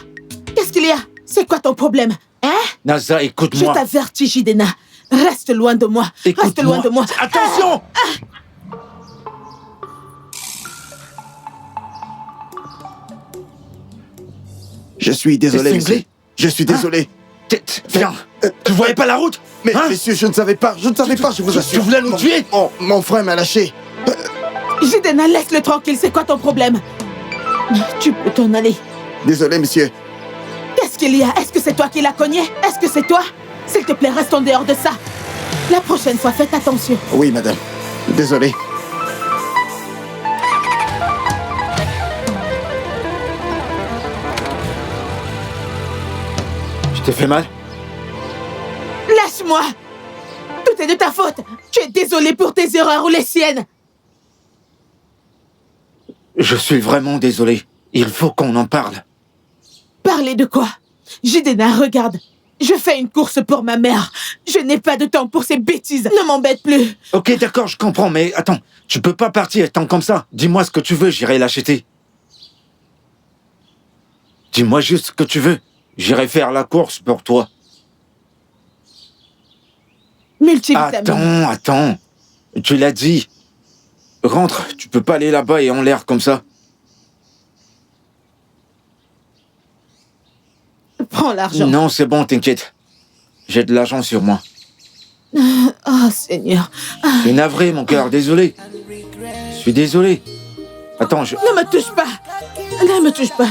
Qu'est-ce qu'il y a? C'est quoi ton problème? Hein? Naza, Je écoute-moi. t'avertis, Jidena. Reste loin de moi. Reste loin de moi. Attention! Je suis désolé, T'es monsieur. cinglé? Je suis désolé. Viens! Tu voyais pas la route? Mais, Hein? messieurs, je ne savais pas, je vous assure. Tu voulais nous tuer? Mon frère m'a lâché. Jidena, laisse-le tranquille. C'est quoi ton problème? Tu peux t'en aller. Désolé, monsieur. Qu'est-ce qu'il y a? Est-ce que c'est toi qui l'as cogné? Est-ce que c'est toi? S'il te plaît, reste en dehors de ça. La prochaine fois, faites attention. Oui, madame. Désolé. Je t'ai fait mal? Lâche-moi! Tout est de ta faute. Tu es désolé pour tes erreurs ou les siennes. Je suis vraiment désolé. Il faut qu'on en parle. Parler de quoi? Jidena, regarde. Je fais une course pour ma mère. Je n'ai pas de temps pour ces bêtises. Ne m'embête plus. Ok, d'accord, je comprends, mais attends. Tu peux pas partir tant comme ça. Dis-moi ce que tu veux, j'irai l'acheter. Dis-moi juste ce que tu veux. J'irai faire la course pour toi. multivitamines. Attends. Tu l'as dit. Rentre, tu peux pas aller là-bas et en l'air comme ça. Prends l'argent. Non, c'est bon, t'inquiète. J'ai de l'argent sur moi. Oh, Seigneur. Je suis navré, mon cœur, désolé. Je suis désolé. Attends, Ne me touche pas. Ne me touche pas.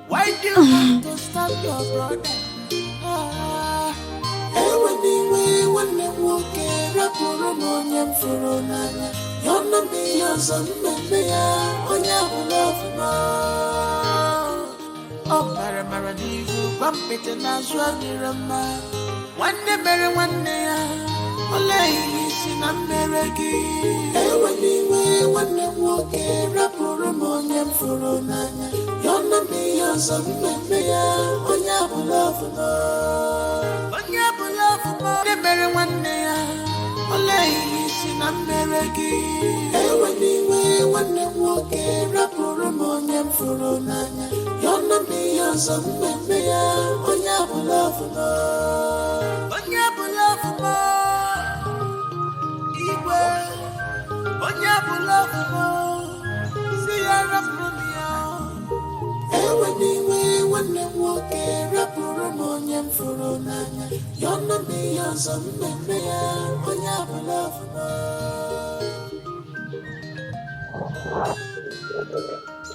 Why do you want to stop your brother? Anyway, when they walk in, Rapurumonium Furunana, Yonder me, your son, maybe on your love. Oh, Maramara, bump it and I'll swag your man. One day, Olay, in America. Anyway, when they walk in, Rapurumonium Furunana, Yonder me, your son, maybe on your love. On your love, the very one day, Olay, in America. Anyway, when they walk in, Rapurumonium Furunana, Yonder me, your son, maybe on your love. On your love. Anyway, when they walk in, Rapurumonium Furunana, Yonder me, your son, maybe on your love.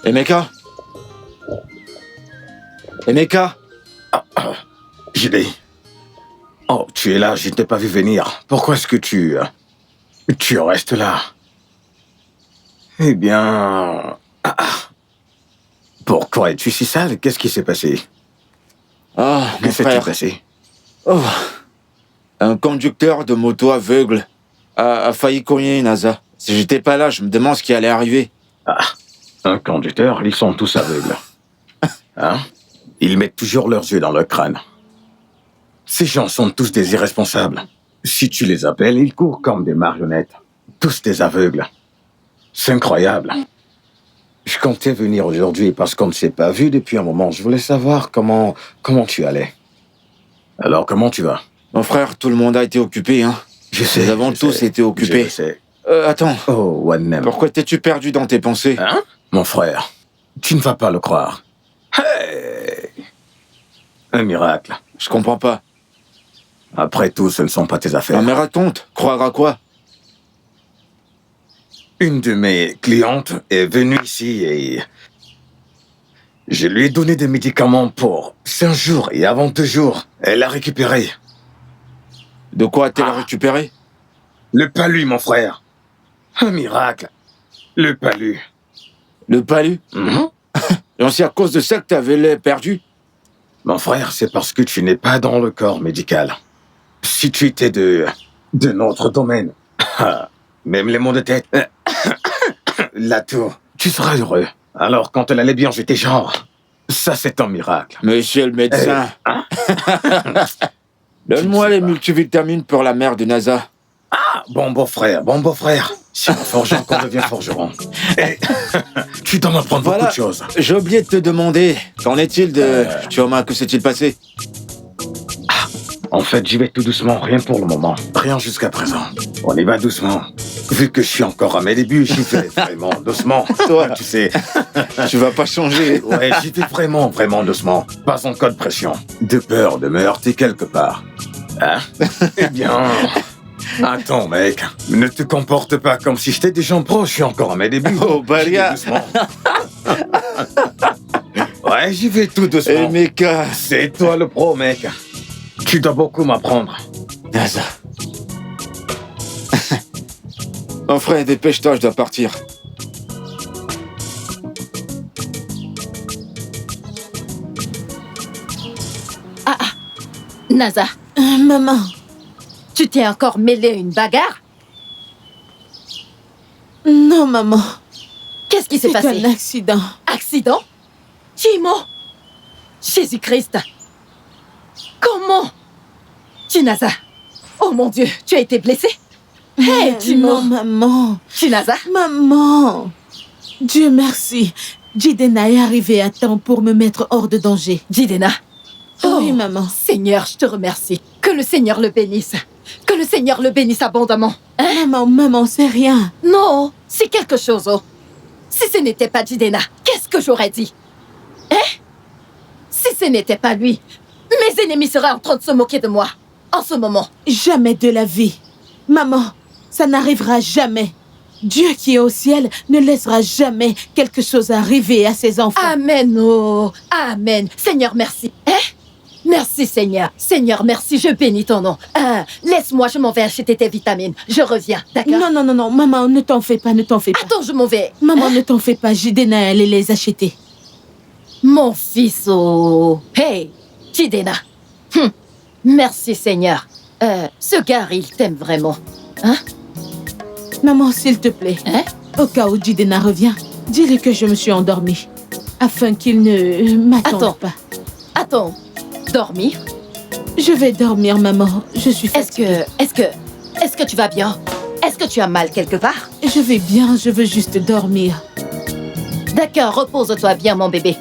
Emeka. JD. Oh, tu es là, je ne t'ai pas vu venir. Pourquoi est-ce que tu restes là? Eh bien... Pourquoi es-tu si sale? Qu'est-ce qui s'est passé? Mon Qu'est-ce qui s'est frère. passé? Oh. Un conducteur de moto aveugle a failli cogner Nasa. Si j'étais pas là, je me demande ce qui allait arriver. Un conducteur, ils sont tous aveugles. Hein? Ils mettent toujours leurs yeux dans leur crâne. Ces gens sont tous des irresponsables. Si tu les appelles, ils courent comme des marionnettes. Tous des aveugles. C'est incroyable. Je comptais venir aujourd'hui parce qu'on ne s'est pas vu depuis un moment. Je voulais savoir comment tu allais. Alors, comment tu vas? Mon frère, tout le monde a été occupé, hein. Je sais. Nous avons tous été occupés. Je sais. Attends. Oh, Wannem. Pourquoi t'es-tu perdu dans tes pensées? Hein? Mon frère, tu ne vas pas le croire. Hey! Un miracle. Je comprends pas. Après tout, ce ne sont pas tes affaires. Mais raconte, croire à quoi? Une de mes clientes est venue ici et je lui ai donné des médicaments pour 5 jours et avant 2 jours, elle a récupéré. De quoi a-t-elle récupéré? Le palu, mon frère. Un miracle. Le palu. Le palu? Et c'est à cause de ça que t'avais l'air perdu? Mon frère, c'est parce que tu n'es pas dans le corps médical. Si tu étais de notre domaine, même les mots de tête, la tour, tu seras heureux. Alors, quand elle allait bien, j'étais genre, ça c'est un miracle. Monsieur le médecin, donne-moi les multivitamines pour la mère de Nasa. Bon beau-frère. Si on forgeant qu'on devient forgeron. Et tu dois m'apprendre beaucoup de choses. J'ai oublié de te demander, qu'en est-il de Chioma? Que s'est-il passé? En fait, j'y vais tout doucement, rien pour le moment. Rien jusqu'à présent. On y va doucement. Vu que je suis encore à mes débuts, j'y vais vraiment doucement. Toi, tu sais. Tu vas pas changer. Ouais, j'y vais vraiment doucement. Pas encore de pression. De peur de me heurter quelque part. Hein? Eh bien... Attends, mec. Ne te comporte pas comme si j'étais déjà pro, je suis encore à mes débuts. Oh, Balia. Ouais, j'y vais tout doucement. Emeka. C'est toi le pro, mec. Tu dois beaucoup m'apprendre. Nasa. Mon frère, dépêche-toi, je dois partir. Nasa, Maman. tu t'es encore mêlé à une bagarre? Non, maman. Qu'est-ce qui s'est C'est passé? un accident. Accident? Timo! Jésus-Christ! Comment? Tinaza! Oh mon Dieu, tu as été blessé? Hé, Timo! Non, maman. Tinaza! Maman. Dieu merci. Jidena est arrivé à temps pour me mettre hors de danger. Jidena, Oui, maman. Seigneur, je te remercie. Que le Seigneur le bénisse. Que le Seigneur le bénisse abondamment. Maman, c'est rien. Non, c'est quelque chose, oh. Si ce n'était pas Jidena, qu'est-ce que j'aurais dit? Si ce n'était pas lui, mes ennemis seraient en train de se moquer de moi, en ce moment. Jamais de la vie. Maman, ça n'arrivera jamais. Dieu qui est au ciel ne laissera jamais quelque chose arriver à ses enfants. Amen, oh. Amen. Seigneur, merci. Merci, Seigneur. Seigneur, merci, je bénis ton nom. Laisse-moi, je m'en vais acheter tes vitamines. Je reviens, d'accord? Non, maman, ne t'en fais pas. Attends, je m'en vais. Maman, ne t'en fais pas, Jidena allait les acheter. Mon fils, oh. Hey, Jidena. Merci, Seigneur. Ce gars, il t'aime vraiment. Hein? Maman, s'il te plaît, au cas où Jidena revient, dis-lui que je me suis endormie, afin qu'il ne m'attende pas. Attends, dormir? Je vais dormir, maman. Je suis fatiguée. Est-ce que tu vas bien? Est-ce que tu as mal quelque part? Je vais bien, je veux juste dormir. D'accord, repose-toi bien, mon bébé.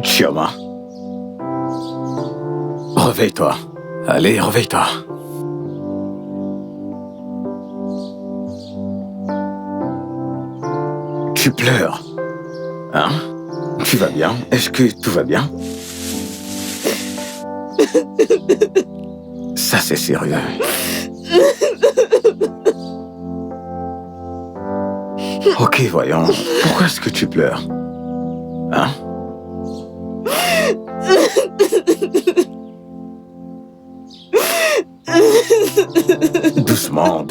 Chioma. Réveille-toi. Allez, réveille-toi. Tu pleures. Hein? Tu vas bien? Est-ce que tout va bien? Ça, c'est sérieux. Ok, voyons. Pourquoi est-ce que tu pleures? Hein? Doucement,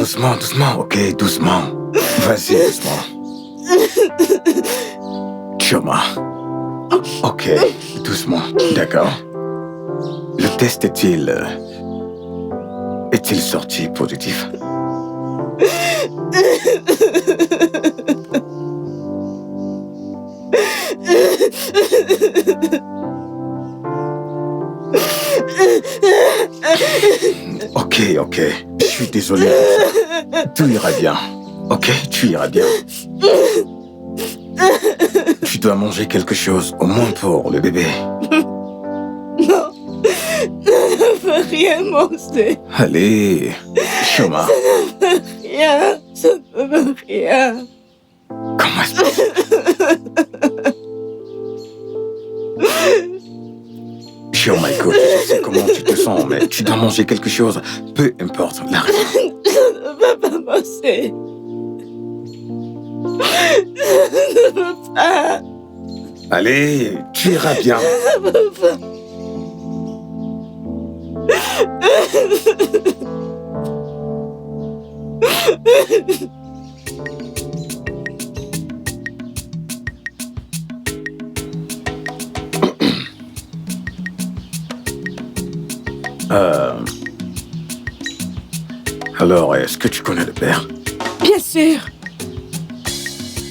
ok, doucement. Vas-y, doucement. Chioma. Ok, doucement, d'accord. Le test est-il sorti positif? Ok. Je suis désolé. Tout ira bien. Ok, tu iras bien. Tu dois manger quelque chose, au moins pour le bébé. Non, je ne veux rien manger. Allez, Chioma. Je ne veux rien. Comment est-ce possible? Chioma, écoute, je sais comment tu te sens, mais tu dois manger quelque chose. Peu importe la raison. Je ne veux pas manger. Je ne veux pas. Allez, tu iras bien. Je ne veux pas. Alors, est-ce que tu connais le père? Bien sûr.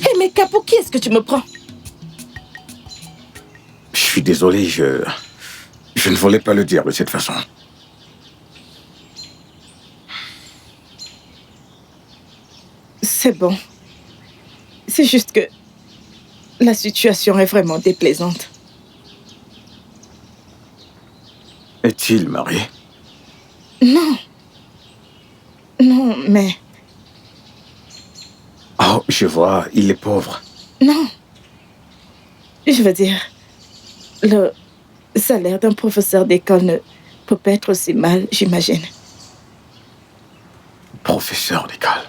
Hé, mais pour qui est-ce que tu me prends? Je suis désolé, je ne voulais pas le dire de cette façon. C'est bon. C'est juste que la situation est vraiment déplaisante. Est-il marié? Non. Non, mais... Oh, je vois, il est pauvre. Non. Je veux dire, le salaire d'un professeur d'école ne peut pas être aussi mal, j'imagine. Professeur d'école.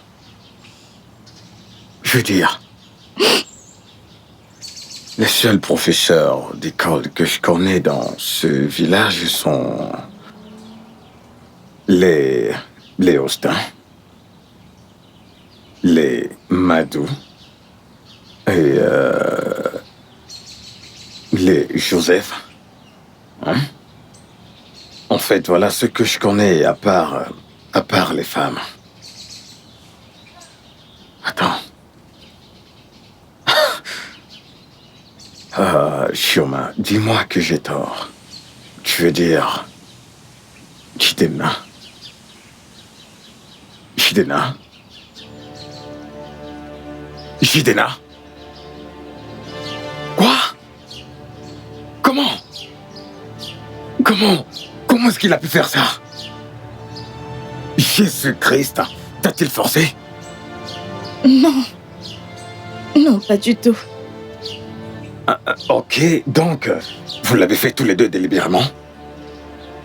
Je veux dire, les seuls professeurs d'école que je connais dans ce village sont les Austin, les Madou et les Joseph. Hein? fait, voilà ce que je connais à part les femmes. Attends. Chioma, dis-moi que j'ai tort. Tu veux dire... Jidena. Jidena. Jidena. Quoi? Comment est-ce qu'il a pu faire ça? Jésus-Christ, t'a-t-il forcé? Non. Non, pas du tout. Ok, donc, vous l'avez fait tous les deux délibérément?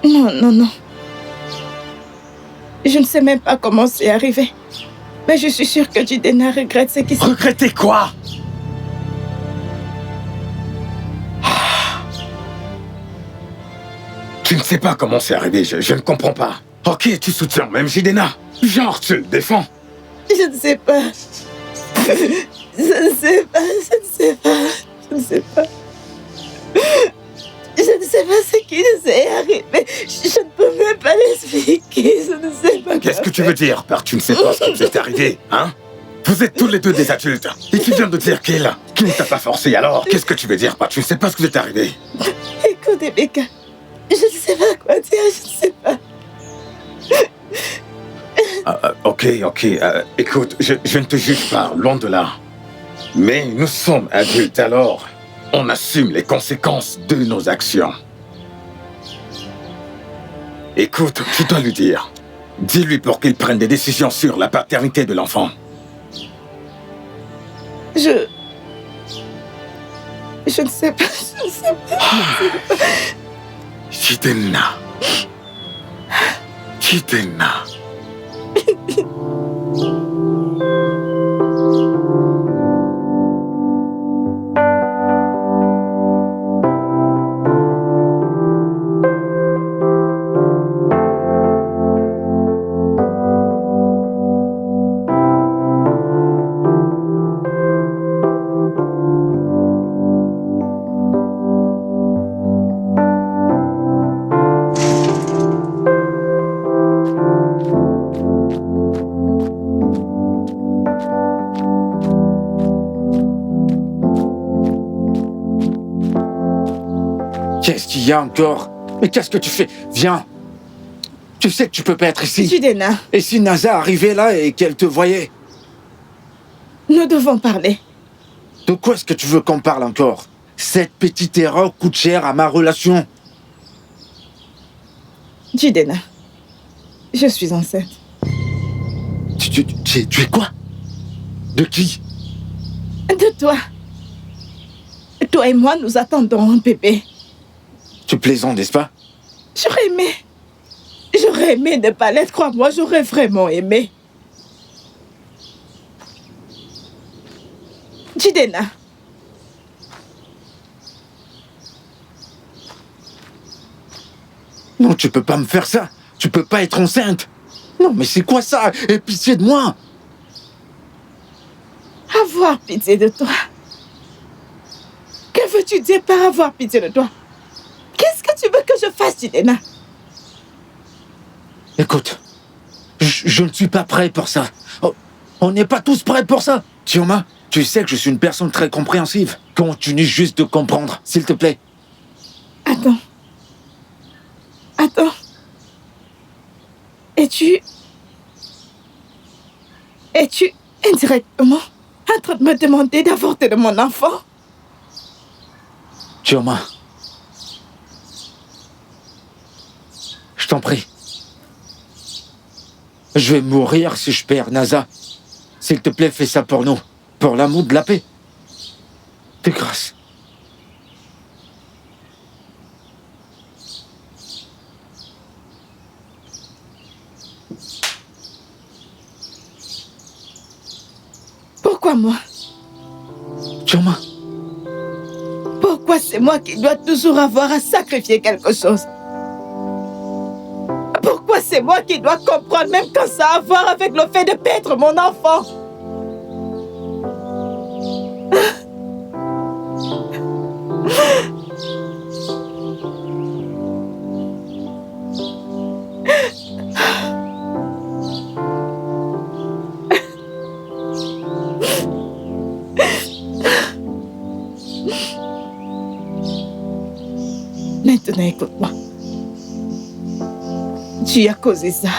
Non. Je ne sais même pas comment c'est arrivé. Mais je suis sûre que Jidena regrette ce qui s'est... Regretter quoi? Tu ne sais pas comment c'est arrivé, je ne comprends pas. Ok, tu soutiens même Jidena. Genre, tu le défends. Je ne sais pas. Je ne sais pas. Je ne sais pas ce qui nous est arrivé. Je ne peux même pas l'expliquer. Je ne sais pas. Qu'est-ce que tu veux dire par tu ne sais pas ce qui nous est arrivé, hein? Vous êtes tous les deux des adultes. Et tu viens de dire qu'il ne t'a pas forcé. Alors, qu'est-ce que tu veux dire par tu ne sais pas ce qui vous est arrivé? Écoute, Emeka, je ne sais pas quoi dire. Je ne sais pas. Ok. Écoute, je ne te juge pas, loin de là. Mais nous sommes adultes, alors on assume les conséquences de nos actions. Écoute, tu dois lui dire. Dis-lui pour qu'il prenne des décisions sur la paternité de l'enfant. Je ne sais pas. Jidena. Qu'est-ce qu'il y a encore? Mais qu'est-ce que tu fais? Viens. Tu sais que tu peux pas être ici. Jidena, Et si Naza arrivait là et qu'elle te voyait? nous devons parler. De quoi est-ce que tu veux qu'on parle encore? Cette petite erreur coûte cher à ma relation. Jidena, je suis enceinte. Tu es quoi? De qui? De toi. Toi et moi, nous attendons un bébé. Tu plaisantes, n'est-ce pas? J'aurais aimé ne pas l'être, crois-moi, j'aurais vraiment aimé. Jidena. Non, tu peux pas me faire ça. Tu peux pas être enceinte. Non, mais c'est quoi ça? Aie pitié de moi. Avoir pitié de toi. Que veux-tu dire par avoir pitié de toi? Qu'est-ce que tu veux que je fasse, Jidena? Écoute, je ne suis pas prêt pour ça. Oh, on n'est pas tous prêts pour ça. Chioma, tu sais que je suis une personne très compréhensive. Continue juste de comprendre, s'il te plaît. Attends. Es-tu indirectement en train de me demander d'avorter de mon enfant? Chioma, je t'en prie. Je vais mourir si je perds Naza. S'il te plaît, fais ça pour nous. Pour l'amour de la paix. De grâce. Pourquoi moi? Chioma. Pourquoi c'est moi qui dois toujours avoir à sacrifier quelque chose? Pourquoi c'est moi qui dois comprendre même quand ça a à voir avec le fait de perdre mon enfant? Maintenant, écoute-moi. Tu as causé ça.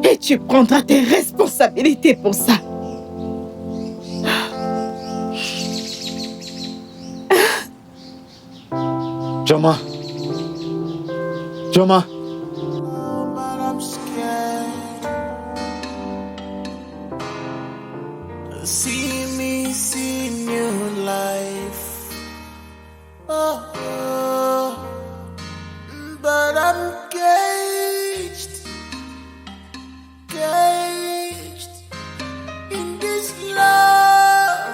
Et tu prendras tes responsabilités pour ça. Chioma. Chioma. But I'm scared. See me see new life. Oh, oh. But I'm caged in this love.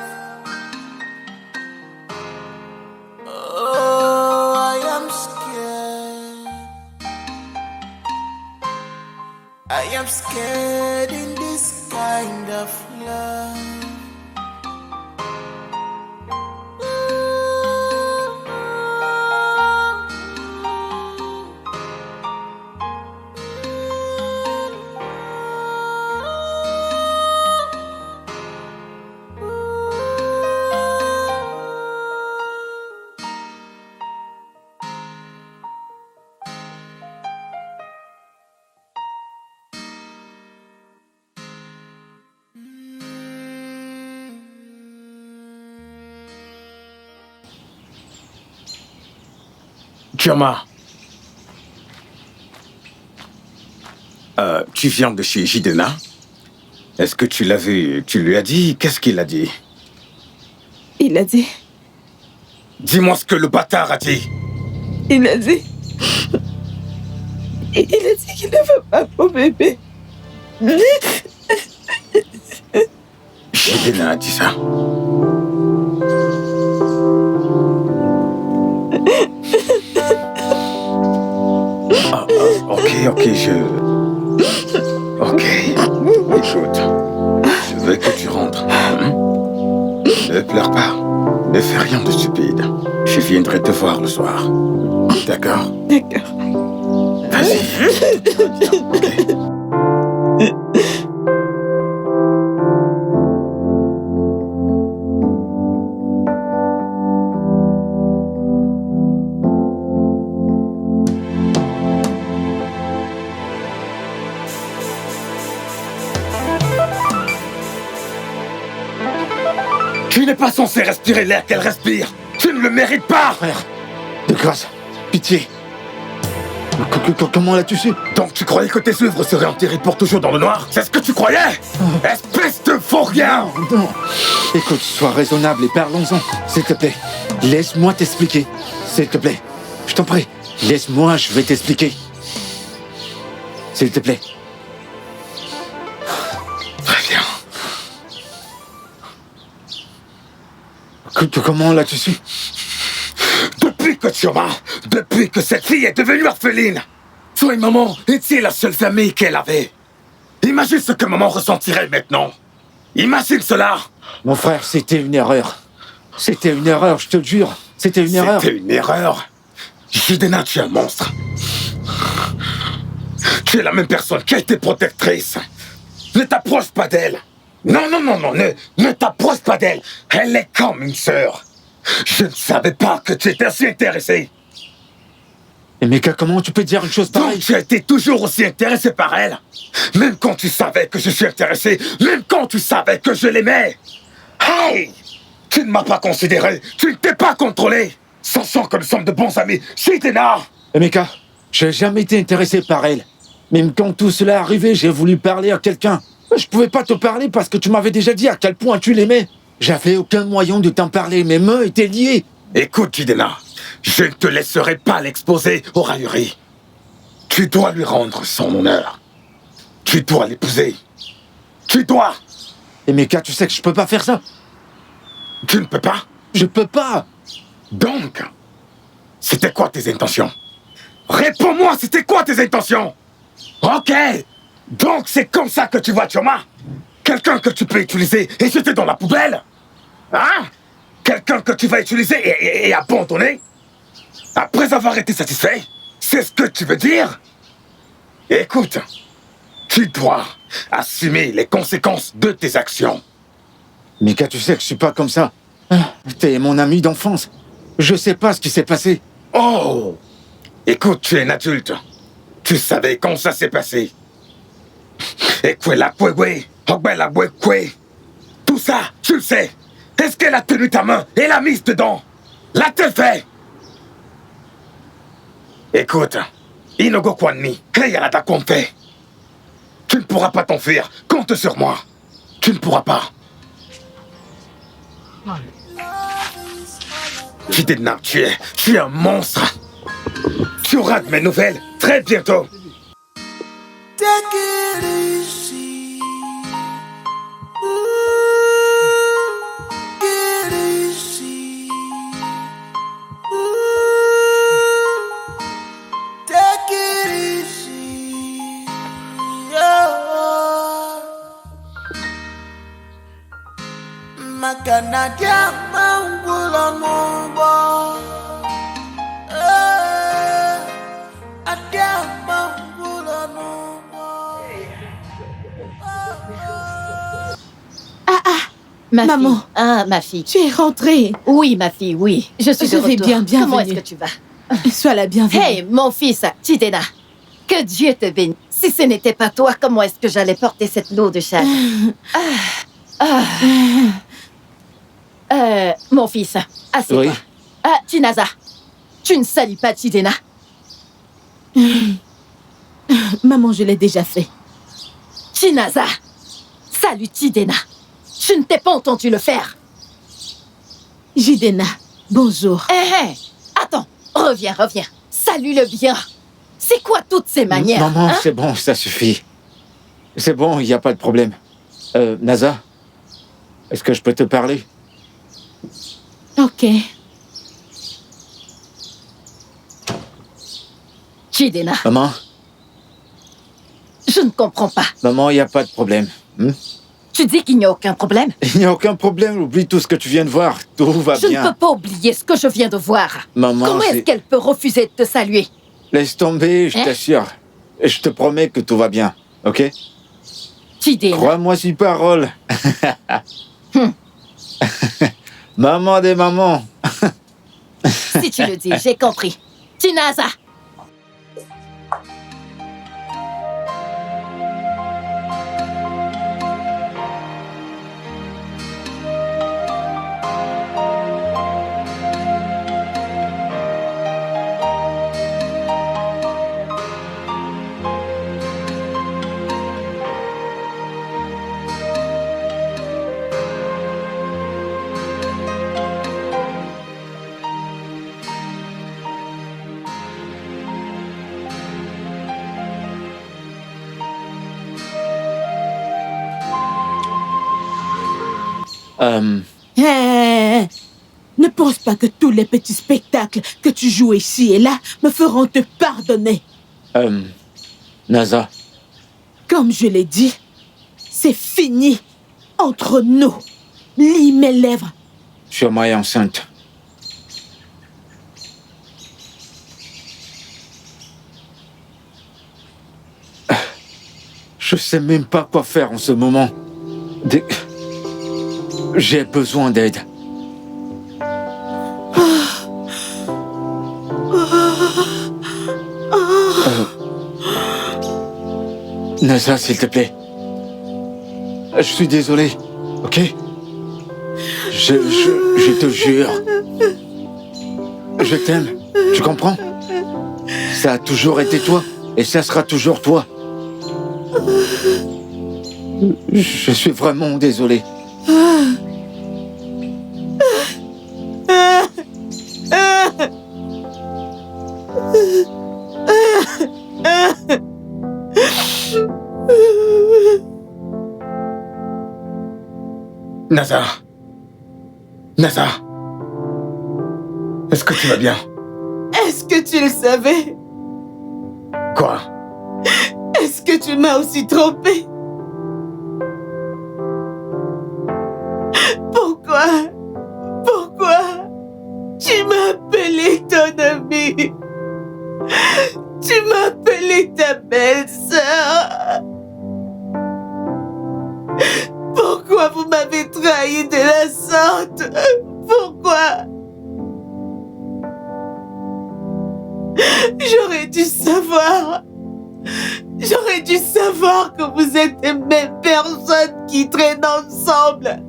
Oh, I am scared. I am scared in this kind of love. Chioma. Tu viens de chez Jidenna? Est-ce que tu l'as vu? Tu lui as dit? Qu'est-ce qu'il a dit? Il a dit... Dis-moi ce que le bâtard a dit. Il a dit... Il a dit qu'il ne veut pas mon bébé. Jidenna a dit ça. Ok, Ok, écoute, je veux que tu rentres. Ne pleure pas, ne fais rien de stupide. Je viendrai te voir le soir. D'accord? D'accord. Vas-y. Viens, ok. Tu n'es pas censé respirer l'air qu'elle respire. Tu ne le mérites pas. Frère, de grâce, pitié. Comment l'as-tu su? Donc tu croyais que tes œuvres seraient enterrées pour toujours dans le noir? C'est ce que tu croyais? Espèce de faux rien! Non. Écoute, sois raisonnable et parlons-en. S'il te plaît, laisse-moi t'expliquer. S'il te plaît, je t'en prie. Laisse-moi, je vais t'expliquer. S'il te plaît. Très bien. Comment l'as-tu su? Depuis que Chioma, depuis que cette fille est devenue orpheline, toi et maman étiez la seule famille qu'elle avait. Imagine ce que maman ressentirait maintenant. Imagine cela. Mon frère, c'était une erreur. C'était une erreur, je te le jure. C'était une erreur. C'était une erreur. Jidenna, tu es un monstre. Tu es la même personne qui a été protectrice. Ne t'approche pas d'elle. Non, ne t'approche pas d'elle. Elle est comme une sœur. Je ne savais pas que tu étais si intéressé. Mais Mika, comment tu peux dire une chose pareille? Donc tu as été toujours aussi intéressé par elle. Même quand tu savais que je suis intéressé. Même quand tu savais que je l'aimais. Hey! Tu ne m'as pas considéré. Tu ne t'es pas contrôlé. Sachant que nous sommes de bons amis. Jidenna! Mika, j'ai jamais été intéressé par elle. Même quand tout cela est arrivé, j'ai voulu parler à quelqu'un. Je pouvais pas te parler parce que tu m'avais déjà dit à quel point tu l'aimais. J'avais aucun moyen de t'en parler, mes mains étaient liées. Écoute, Jidenna, je ne te laisserai pas l'exposer aux railleries. Tu dois lui rendre son honneur. Tu dois l'épouser. Tu dois. Et Mika, tu sais que je peux pas faire ça. Tu ne peux pas? Je peux pas. Donc, c'était quoi tes intentions? Réponds-moi, c'était quoi tes intentions? Ok. Donc c'est comme ça que tu vois Chioma? Quelqu'un que tu peux utiliser et jeter dans la poubelle? Hein? Quelqu'un que tu vas utiliser et abandonner? Après avoir été satisfait? C'est ce que tu veux dire? Écoute, tu dois assumer les conséquences de tes actions. Mika, tu sais que je suis pas comme ça. T'es mon ami d'enfance. Je sais pas ce qui s'est passé. Oh! Écoute, tu es un adulte. Tu savais quand ça s'est passé. Et quoi la poué, la boué, tout ça, tu le sais. Est-ce qu'elle a tenu ta main et l'a mise dedans? L'a-t-elle fait? Écoute, Inogo Kwanmi, Kayalata Konfe. Tu ne pourras pas t'enfuir. Compte sur moi. Tu ne pourras pas. Jidena, tu es un monstre. Tu auras de mes nouvelles très bientôt. Take it easy. Get easy. Take it easy. Yeah. Makana diama ungula mungwa. Adiama ungula mungwa. Maman. Fille. Ah, ma fille. Tu es rentrée. Oui, ma fille, oui. Je suis de Je vais retour. bien, bienvenue. Comment est-ce que tu vas? Sois la bienvenue. Hey, mon fils, Chidena. Que Dieu te bénisse. Si ce n'était pas toi, comment est-ce que j'allais porter cette lourde charge? Mon fils, assieds-toi. Oui. Ah, Chinaza, tu ne salis pas Chidena? Maman, je l'ai déjà fait. Chinaza, salut Chidena. Je ne t'ai pas entendu le faire. Jidena, bonjour. Attends, reviens. Salue-le bien. C'est quoi toutes ces manières? Maman, hein? c'est bon, ça suffit. C'est bon, il n'y a pas de problème. Naza, est-ce que je peux te parler? Ok. Chidena, Maman, je ne comprends pas. maman, il n'y a pas de problème. Tu dis qu'il n'y a aucun problème? Il n'y a aucun problème, oublie tout ce que tu viens de voir. Tout va Je bien. ne peux pas oublier ce que je viens de voir. Maman, Comment est-ce c'est- qu'elle peut refuser de te saluer? Laisse tomber, je Hein? t'assure. Et je te promets que tout va bien, ok? Chidena. Crois-moi sur parole. Maman des mamans. Si tu le dis, j'ai compris. Chinaza. Ne pense pas que tous les petits spectacles que tu joues ici et là me feront te pardonner. Naza, Comme je l'ai dit, c'est fini entre nous. Lis mes lèvres. Chioma est enceinte. Je sais même pas quoi faire en ce moment. J'ai besoin d'aide. Naza, s'il te plaît. Je suis désolé, ok? Je te jure. Je t'aime, tu comprends? Ça a toujours été toi, et ça sera toujours toi. Je suis vraiment désolé. Naza. Naza. Est-ce que tu vas bien? Est-ce que tu le savais? Quoi? Est-ce que tu m'as aussi trompé? Pourquoi? Pourquoi? Tu m'as appelé ton ami. Tu m'as appelé ta belle-sœur. Pourquoi vous m'avez trahi de la sorte? Pourquoi? J'aurais dû savoir. J'aurais dû savoir que vous êtes les mêmes personnes qui traînent ensemble.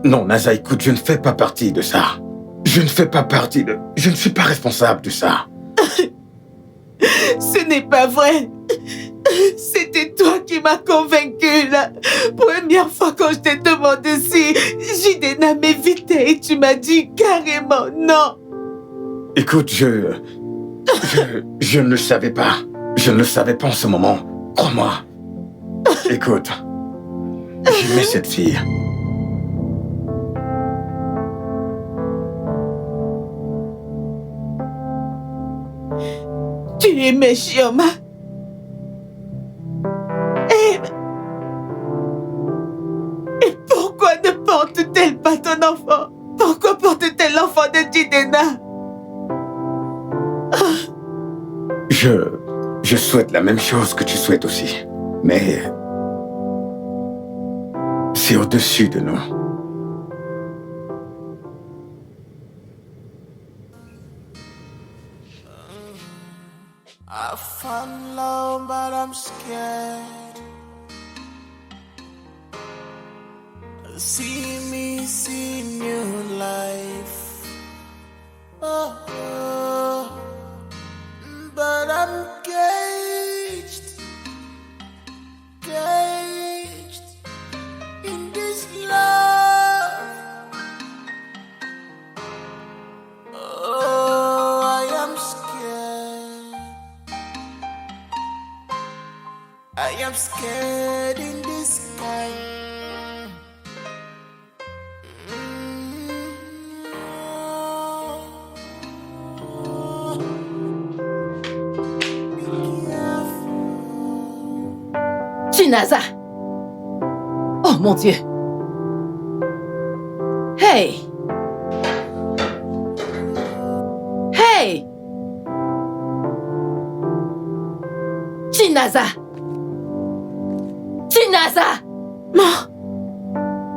Non, Naza, écoute, je ne fais pas partie de ça. Je ne fais pas partie de... Je ne suis pas responsable de ça. Ce n'est pas vrai. C'était toi qui m'as convaincu la première fois quand je t'ai demandé si Jidenna m'évitait et tu m'as dit carrément non. Écoute, je ne le savais pas. Je ne le savais pas en ce moment. Crois-moi. Écoute, j'aimais cette fille. Tu aimais Chioma. Et pourquoi ne porte-t-elle pas ton enfant? Pourquoi porte-t-elle l'enfant de Jidenna? Je souhaite la même chose que tu souhaites aussi. Mais... c'est au-dessus de nous. I found love, but I'm scared. See me, see new life. Oh, but I'm caged in this love. Oh, I am scared. I am scared in this sky. Chinaza! Oh mon Dieu! Hey! Hey! Chinaza! Chinaza!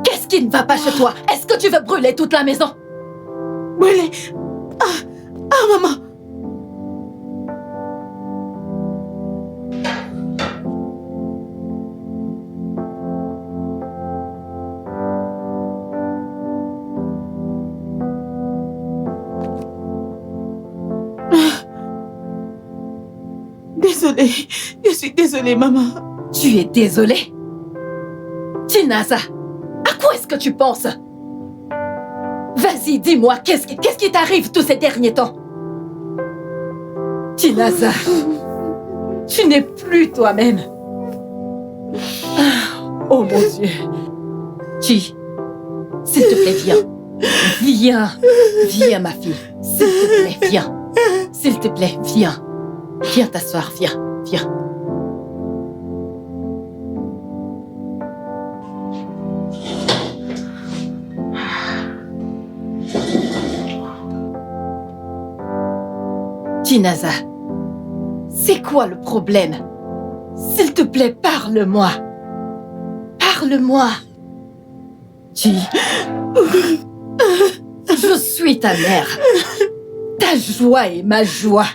Qu'est-ce qui ne va pas chez toi? Est-ce que tu veux brûler toute la maison? Brûler. Maman. Désolée. Je suis désolée, maman. Tu es désolée? Chinaza, à quoi est-ce que tu penses? Vas-y, dis-moi, qu'est-ce qui t'arrive tous ces derniers temps? Chinaza, tu n'es plus toi-même. Oh mon Dieu. Chi, s'il te plaît, viens. Viens, ma fille. S'il te plaît, viens. S'il te plaît, viens. Viens t'asseoir, viens. Chinaza, c'est quoi le problème? S'il te plaît, parle-moi. Parle-moi. Chi, je suis ta mère. Ta joie est ma joie.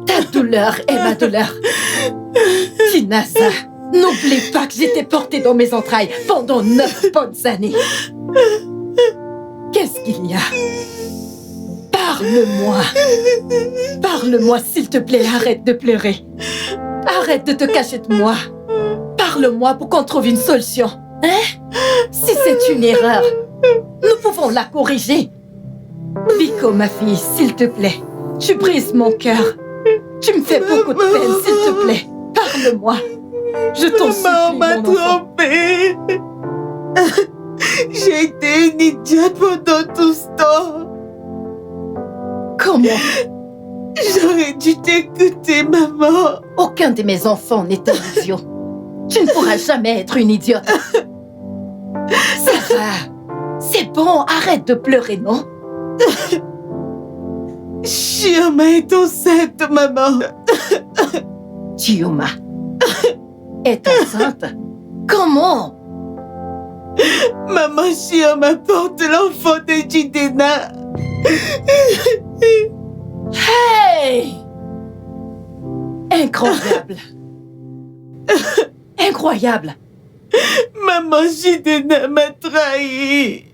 Ta douleur est ma douleur. Chinaza, n'oublie pas que j'étais portée dans mes entrailles pendant 9 bonnes années. Qu'est-ce qu'il y a? Parle-moi. Parle-moi, s'il te plaît, arrête de pleurer. Arrête de te cacher de moi. Parle-moi pour qu'on trouve une solution. Hein? Si c'est une erreur, nous pouvons la corriger. Biko, ma fille, s'il te plaît. Tu brises mon cœur. Tu me fais beaucoup de peine, s'il te plaît. Parle-moi. Je t'en supplie, Maman m'a mon enfant. trompée. J'ai été une idiote pendant tout ce temps. Comment? J'aurais dû t'écouter, maman. Aucun de mes enfants n'est un idiot. Tu ne pourras jamais être une idiote. Ça va. C'est bon, arrête de pleurer, non? Chioma est enceinte, maman. Chioma est enceinte? Comment? Maman Chioma porte l'enfant de Jidenna. Hey! Incroyable. Incroyable. Maman Jidena m'a trahi.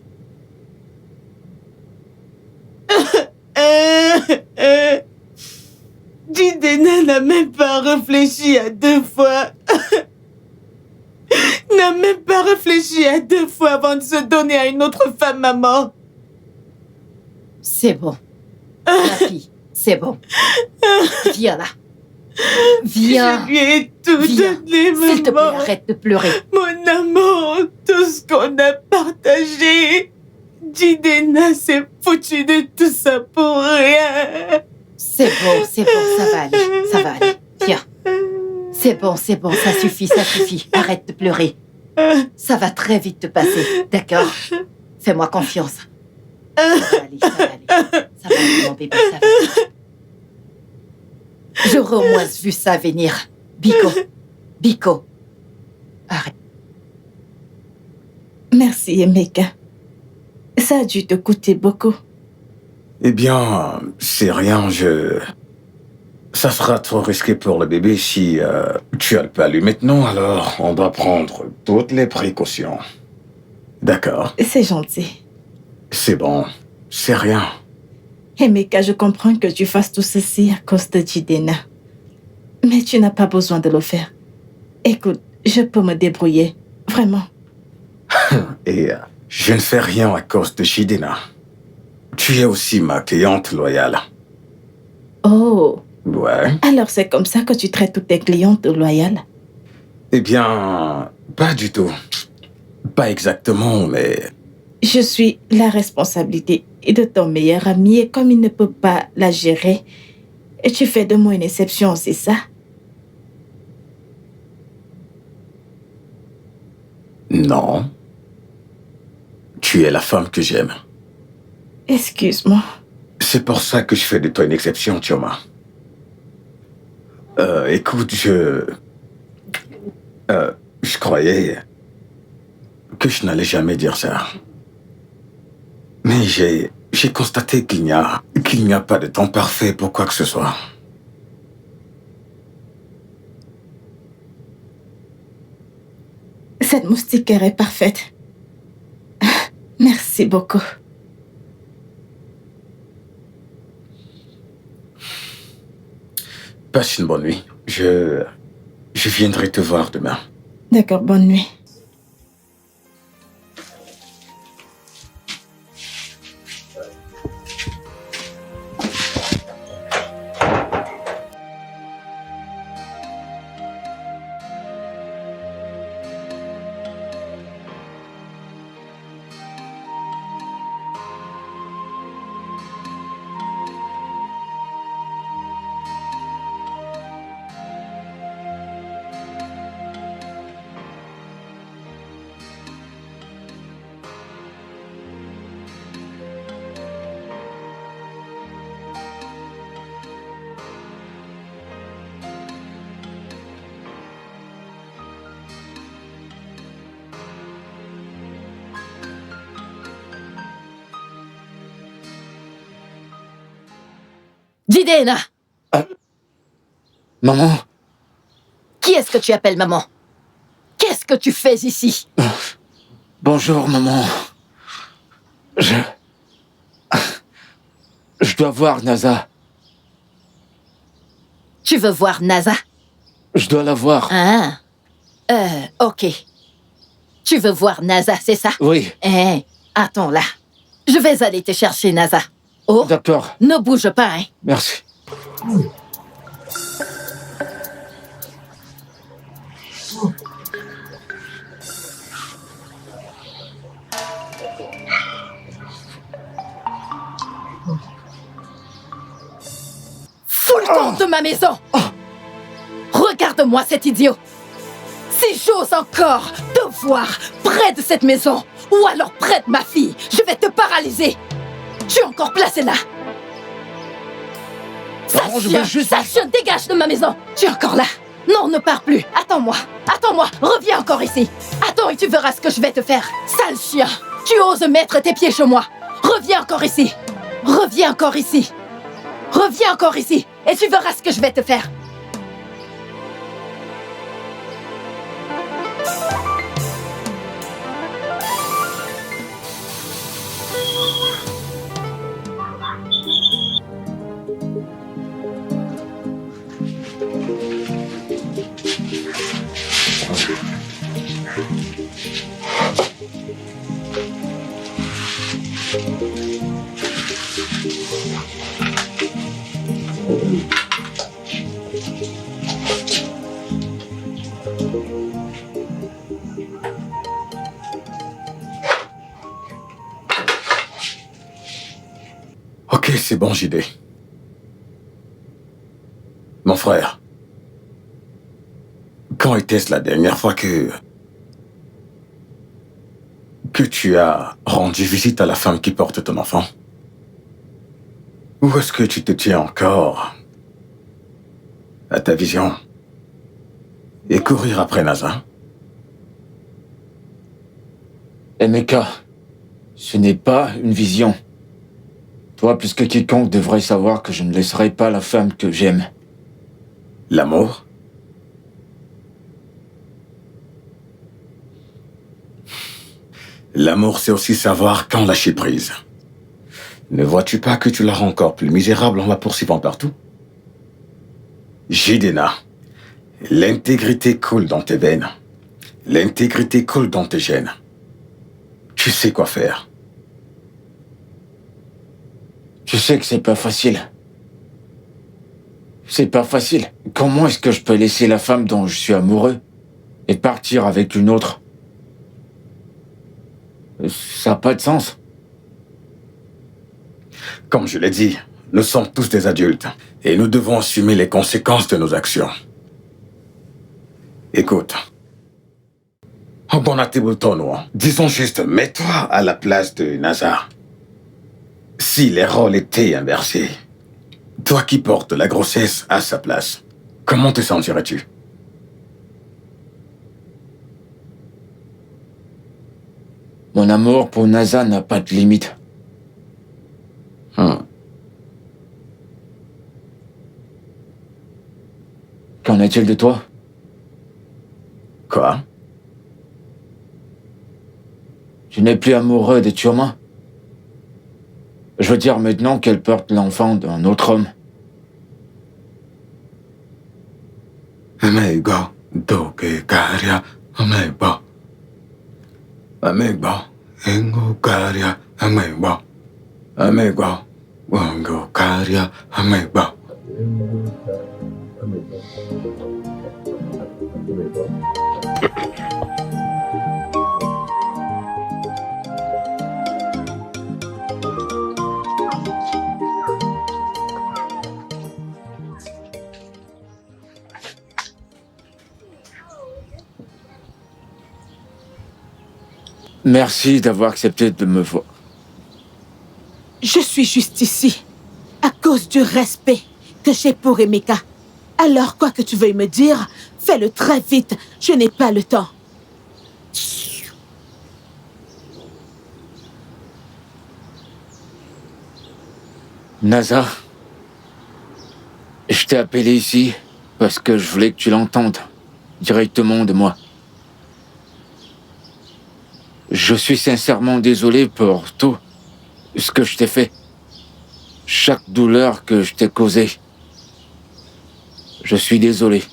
Jidena n'a même pas réfléchi à 2 fois. N'a même pas réfléchi à 2 fois avant de se donner à une autre femme, maman. C'est bon. Ma fille, c'est bon. Viens là. Viens. Je lui ai tout Viens. donné, maman. S'il te plaît, arrête de pleurer. Mon amour, tout ce qu'on a partagé. Jidena s'est foutue de tout ça pour rien. C'est bon, ça va aller. Ça va aller. Viens. C'est bon, ça suffit. Arrête de pleurer. Ça va très vite te passer, d'accord? Fais-moi confiance. Ça va aller. Ça va aller, mon bébé, ça va aller. J'aurais au moins vu ça venir. Biko. Arrête. Merci, Emeka. Ça a dû te coûter beaucoup. Eh bien, c'est rien, Ça sera trop risqué pour le bébé si tu as le palu maintenant, alors on doit prendre toutes les précautions. D'accord? C'est gentil. C'est bon, c'est rien. Emeka, je comprends que tu fasses tout ceci à cause de Jidena. Mais tu n'as pas besoin de le faire. Écoute, je peux me débrouiller. Vraiment. Et je ne fais rien à cause de Jidena. Tu es aussi ma cliente loyale. Oh. Ouais. Alors c'est comme ça que tu traites toutes tes clientes loyales? Eh bien, pas du tout. Pas exactement, mais... Je suis la responsabilité de ton meilleur ami et comme il ne peut pas la gérer, tu fais de moi une exception, c'est ça? Non. Tu es la femme que j'aime. Excuse-moi. C'est pour ça que je fais de toi une exception, Chioma. Écoute, je croyais que je n'allais jamais dire ça. Mais j'ai constaté qu'il n'y a pas de temps parfait pour quoi que ce soit. Cette moustiquaire est parfaite. Merci beaucoup. Passe une bonne nuit. Je viendrai te voir demain. D'accord, bonne nuit. Jidena! Maman? Qui est-ce que tu appelles maman? Qu'est-ce que tu fais ici? Bonjour, maman. Je dois voir Naza. Tu veux voir Naza? Je dois la voir. Ah. Ok. Tu veux voir Naza, c'est ça? Oui. Attends là. Je vais aller te chercher Naza. Oh. D'accord. Ne bouge pas, hein. Merci. Fous le camp de ma maison! Regarde-moi cet idiot! Si j'ose encore te voir près de cette maison, ou alors près de ma fille, je vais te paralyser! Tu es encore placé là! Non, je veux juste... Sachien, dégage de ma maison! Tu es encore là! Non, ne pars plus! Attends-moi! Attends-moi! Reviens encore ici! Attends et tu verras ce que je vais te faire! Sale chien! Tu oses mettre tes pieds chez moi! Reviens encore ici! Reviens encore ici! Reviens encore ici! Et tu verras ce que je vais te faire! Ok, c'est bon, JD. Mon frère, quand était-ce la dernière fois que tu as rendu visite à la femme qui porte ton enfant? Ou est-ce que tu te tiens encore à ta vision et courir après Naza? Emeka, ce n'est pas une vision. Toi, plus que quiconque, devrais savoir que je ne laisserai pas la femme que j'aime. L'amour? L'amour, c'est aussi savoir quand lâcher prise. Ne vois-tu pas que tu la rends encore plus misérable en la poursuivant partout? Jidena, l'intégrité coule dans tes veines. L'intégrité coule dans tes gènes. Tu sais quoi faire. Tu sais que c'est pas facile. C'est pas facile. Comment est-ce que je peux laisser la femme dont je suis amoureux et partir avec une autre? Ça n'a pas de sens. Comme je l'ai dit, nous sommes tous des adultes et nous devons assumer les conséquences de nos actions. Écoute, en bon Atibultono, disons juste, mets-toi à la place de Naza. Si les rôles étaient inversés, toi qui portes la grossesse à sa place, comment te sentirais-tu? Mon amour pour Naza n'a pas de limite. Qu'en est-il de toi? Quoi? Tu n'es plus amoureux de Chioma? Je veux dire maintenant qu'elle porte l'enfant d'un autre homme. Amigo, doke karia, amigo. Amigo, engo karia, amigo. Amigo, wango karia, amigo. Merci d'avoir accepté de me voir. Je suis juste ici, à cause du respect que j'ai pour Emeka. Alors, quoi que tu veuilles me dire, fais-le très vite, je n'ai pas le temps. Naza, je t'ai appelé ici parce que je voulais que tu l'entendes directement de moi. Je suis sincèrement désolé pour tout ce que je t'ai fait. Chaque douleur que je t'ai causée. Je suis désolé.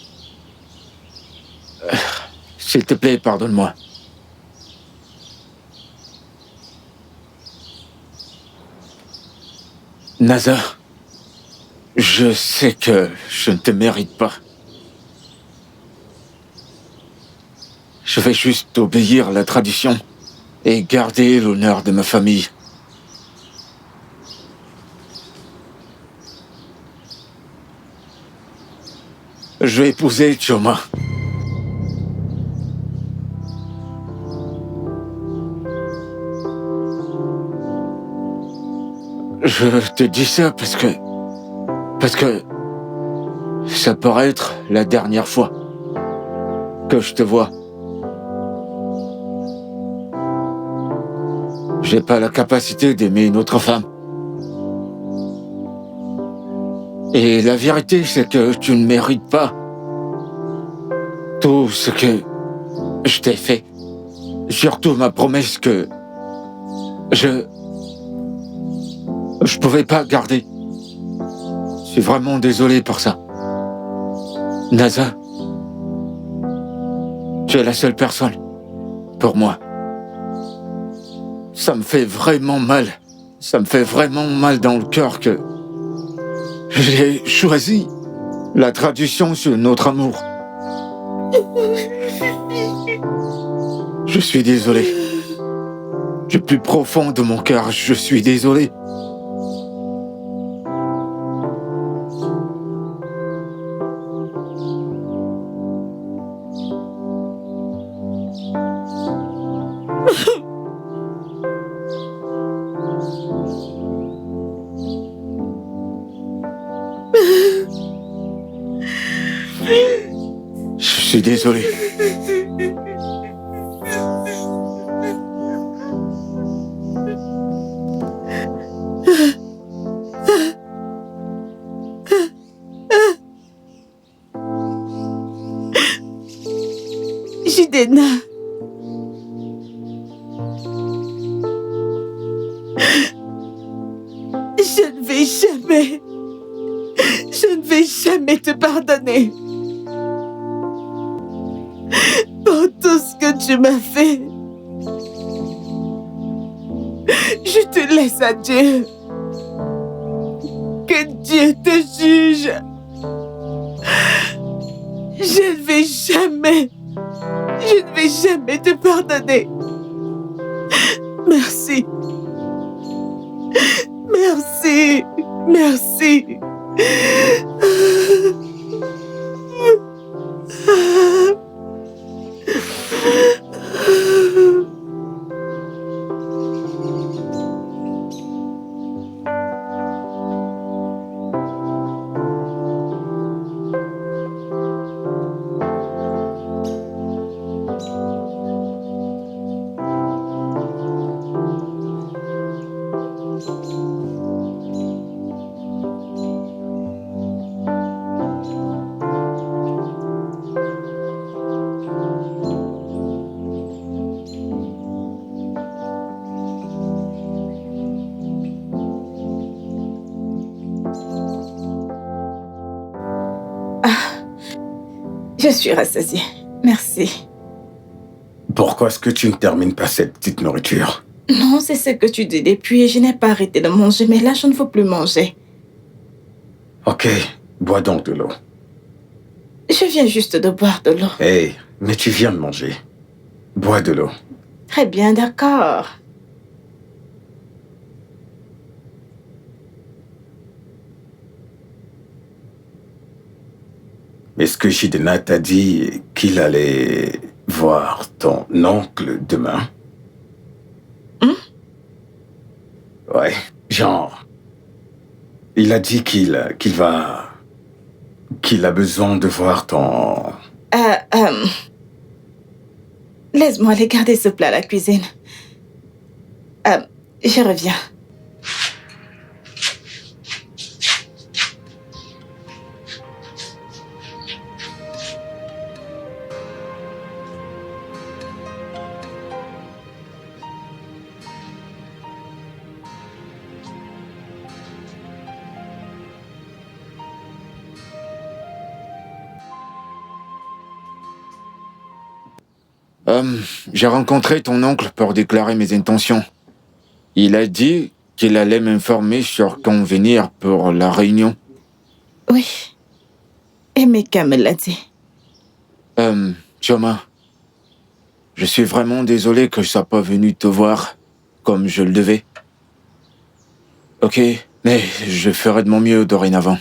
S'il te plaît, pardonne-moi. Naza, je sais que je ne te mérite pas. Je vais juste obéir à la tradition et garder l'honneur de ma famille. Je vais épouser Chioma. Je te dis ça parce que ça pourrait être la dernière fois que je te vois. J'ai pas la capacité d'aimer une autre femme. Et la vérité, c'est que tu ne mérites pas tout ce que je t'ai fait. Surtout ma promesse que je pouvais pas garder. Je suis vraiment désolé pour ça. Naza, tu es la seule personne pour moi. Ça me fait vraiment mal. Ça me fait vraiment mal dans le cœur que J'ai choisi la tradition sur notre amour. Je suis désolé. Du plus profond de mon cœur, je suis désolé. Je suis désolé. Jidena. Je ne vais jamais te pardonner. Pour tout ce que tu m'as fait. Je te laisse à Dieu. Que Dieu te juge. Je ne vais jamais te pardonner. Merci. Merci. Merci. Je suis rassasiée. Merci. Pourquoi est-ce que tu ne termines pas cette petite nourriture? Non, c'est ce que tu dis depuis. Je n'ai pas arrêté de manger, mais là, je ne veux plus manger. Ok, bois donc de l'eau. Je viens juste de boire de l'eau. Hey, mais tu viens de manger. Bois de l'eau. Très bien, d'accord. Est-ce que Jidena t'a dit qu'il allait voir ton oncle demain? Ouais, genre... Il a dit qu'il a besoin de voir ton... Laisse-moi aller garder ce plat à la cuisine. Je reviens. J'ai rencontré ton oncle pour déclarer mes intentions. Il a dit qu'il allait m'informer sur quand venir pour la réunion. Oui. Et Meka me l'a dit. Chioma, je suis vraiment désolé que je sois pas venu te voir comme je le devais. Ok, mais je ferai de mon mieux dorénavant.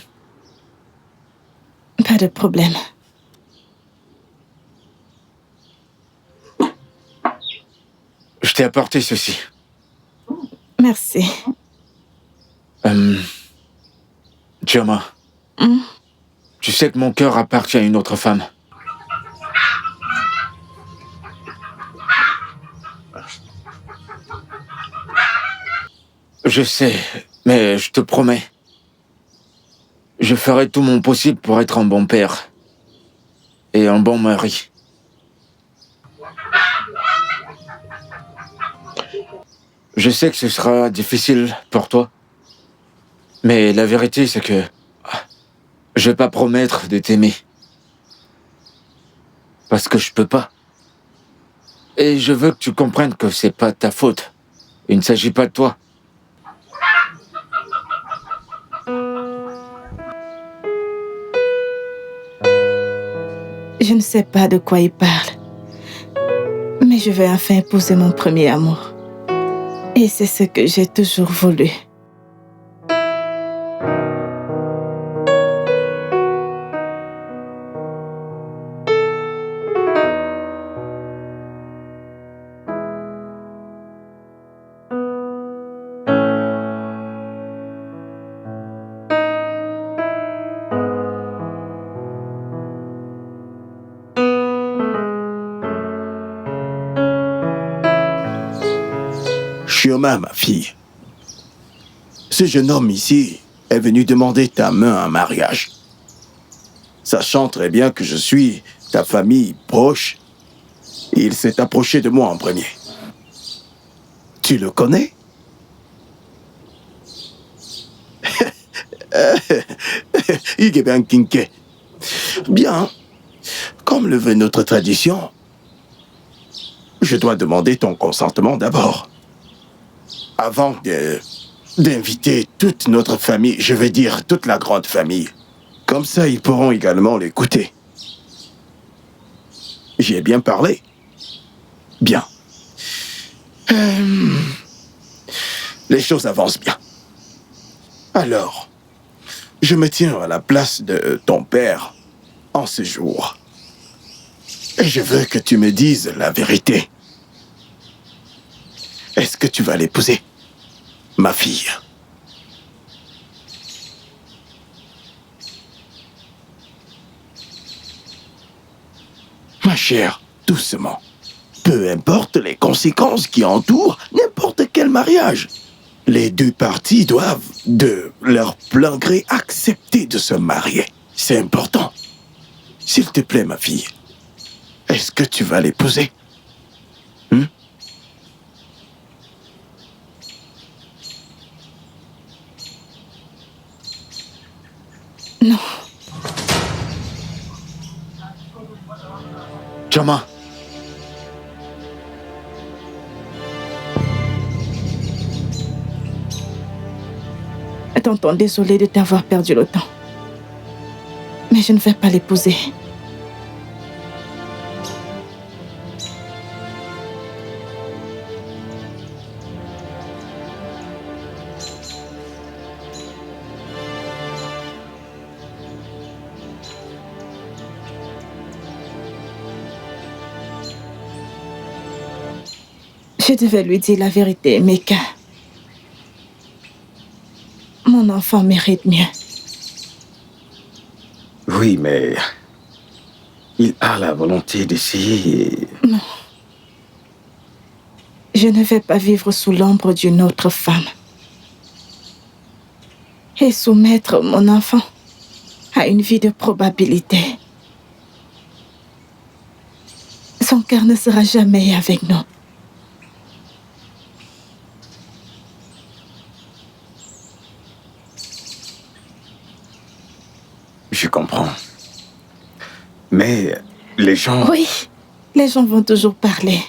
Pas de problème. Je t'ai apporté ceci. Merci. Chioma, tu sais que mon cœur appartient à une autre femme. Je sais, mais je te promets. Je ferai tout mon possible pour être un bon père et un bon mari. Je sais que ce sera difficile pour toi, mais la vérité, c'est que je vais pas promettre de t'aimer. Parce que je peux pas. Et je veux que tu comprennes que c'est pas ta faute. Il ne s'agit pas de toi. Je ne sais pas de quoi il parle. Mais je vais enfin épouser mon premier amour. Et c'est ce que j'ai toujours voulu. Chioma, ma fille. Ce jeune homme ici est venu demander ta main en mariage. Sachant très bien que je suis ta famille proche, il s'est approché de moi en premier. Tu le connais? Igeban Kinke. Bien, comme le veut notre tradition, je dois demander ton consentement d'abord. Avant d'inviter toute notre famille, je vais dire toute la grande famille. Comme ça, ils pourront également l'écouter. J'y ai bien parlé. Bien. Les choses avancent bien. Alors, je me tiens à la place de ton père en ce jour. Et je veux que tu me dises la vérité. Est-ce que tu vas l'épouser, ma fille? Ma chère, doucement. Peu importe les conséquences qui entourent n'importe quel mariage. Les deux parties doivent, de leur plein gré, accepter de se marier. C'est important. S'il te plaît, ma fille, est-ce que tu vas l'épouser? Non. Chioma. Tonton, désolé de t'avoir perdu le temps. Mais je ne vais pas l'épouser. Je devais lui dire la vérité, Meka. Mon enfant mérite mieux. Oui, mais il a la volonté d'essayer. Non. Je ne vais pas vivre sous l'ombre d'une autre femme. Et soumettre mon enfant à une vie de probabilité. Son cœur ne sera jamais avec nous. Je comprends. Mais les gens... Oui, les gens vont toujours parler.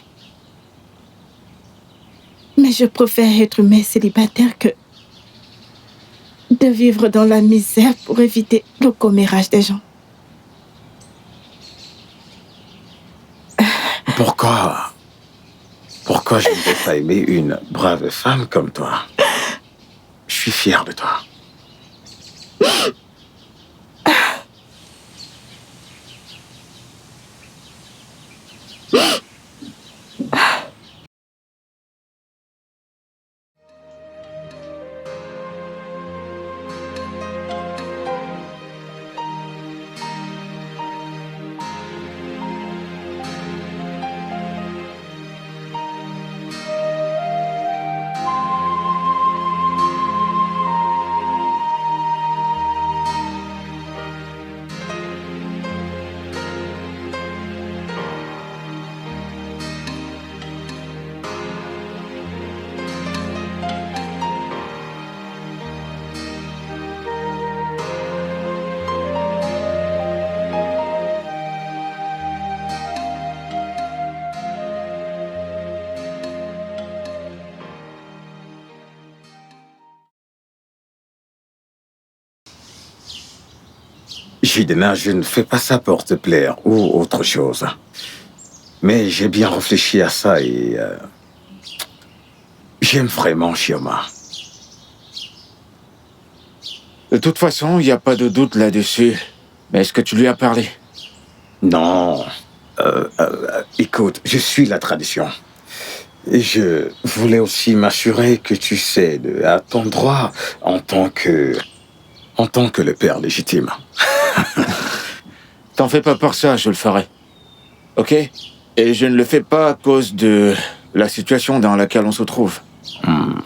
Mais je préfère être mère célibataire que de vivre dans la misère pour éviter le commérage des gens. Pourquoi je ne vais pas aimer une brave femme comme toi? Je suis fier de toi. Jidena, je ne fais pas ça pour te plaire ou autre chose. Mais j'ai bien réfléchi à ça et... j'aime vraiment Chioma. De toute façon, il n'y a pas de doute là-dessus. Mais est-ce que tu lui as parlé? Non. Écoute, je suis la tradition. Et je voulais aussi m'assurer que tu cèdes à ton droit en tant que le père légitime. T'en fais pas pour ça, je le ferai. Ok? Et je ne le fais pas à cause de la situation dans laquelle on se trouve.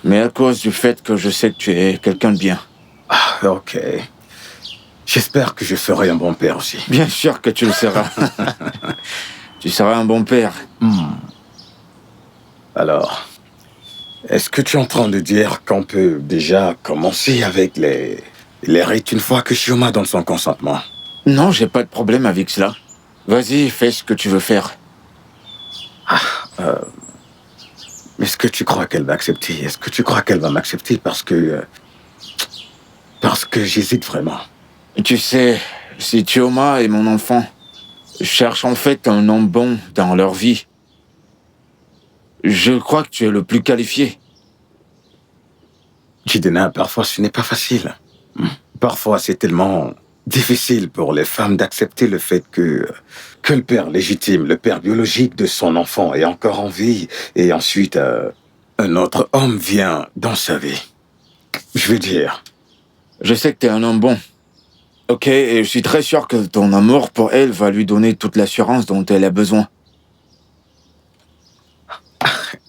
Mais à cause du fait que je sais que tu es quelqu'un de bien. Ah, ok. J'espère que je ferai un bon père aussi. Bien sûr que tu le seras. Tu seras un bon père. Alors, est-ce que tu es en train de dire qu'on peut déjà commencer avec les rites une fois que Chioma donne son consentement? Non, j'ai pas de problème avec cela. Vas-y, fais ce que tu veux faire. Est-ce que tu crois qu'elle va accepter? Est-ce que tu crois qu'elle va m'accepter parce que j'hésite vraiment? Tu sais, si Chioma et mon enfant cherchent en fait un homme bon dans leur vie, je crois que tu es le plus qualifié. Jidena, parfois ce n'est pas facile. Parfois c'est tellement difficile pour les femmes d'accepter le fait que le père légitime, le père biologique de son enfant est encore en vie et ensuite un autre homme vient dans sa vie. Je veux dire... Je sais que t'es un homme bon. Ok, et je suis très sûr que ton amour pour elle va lui donner toute l'assurance dont elle a besoin.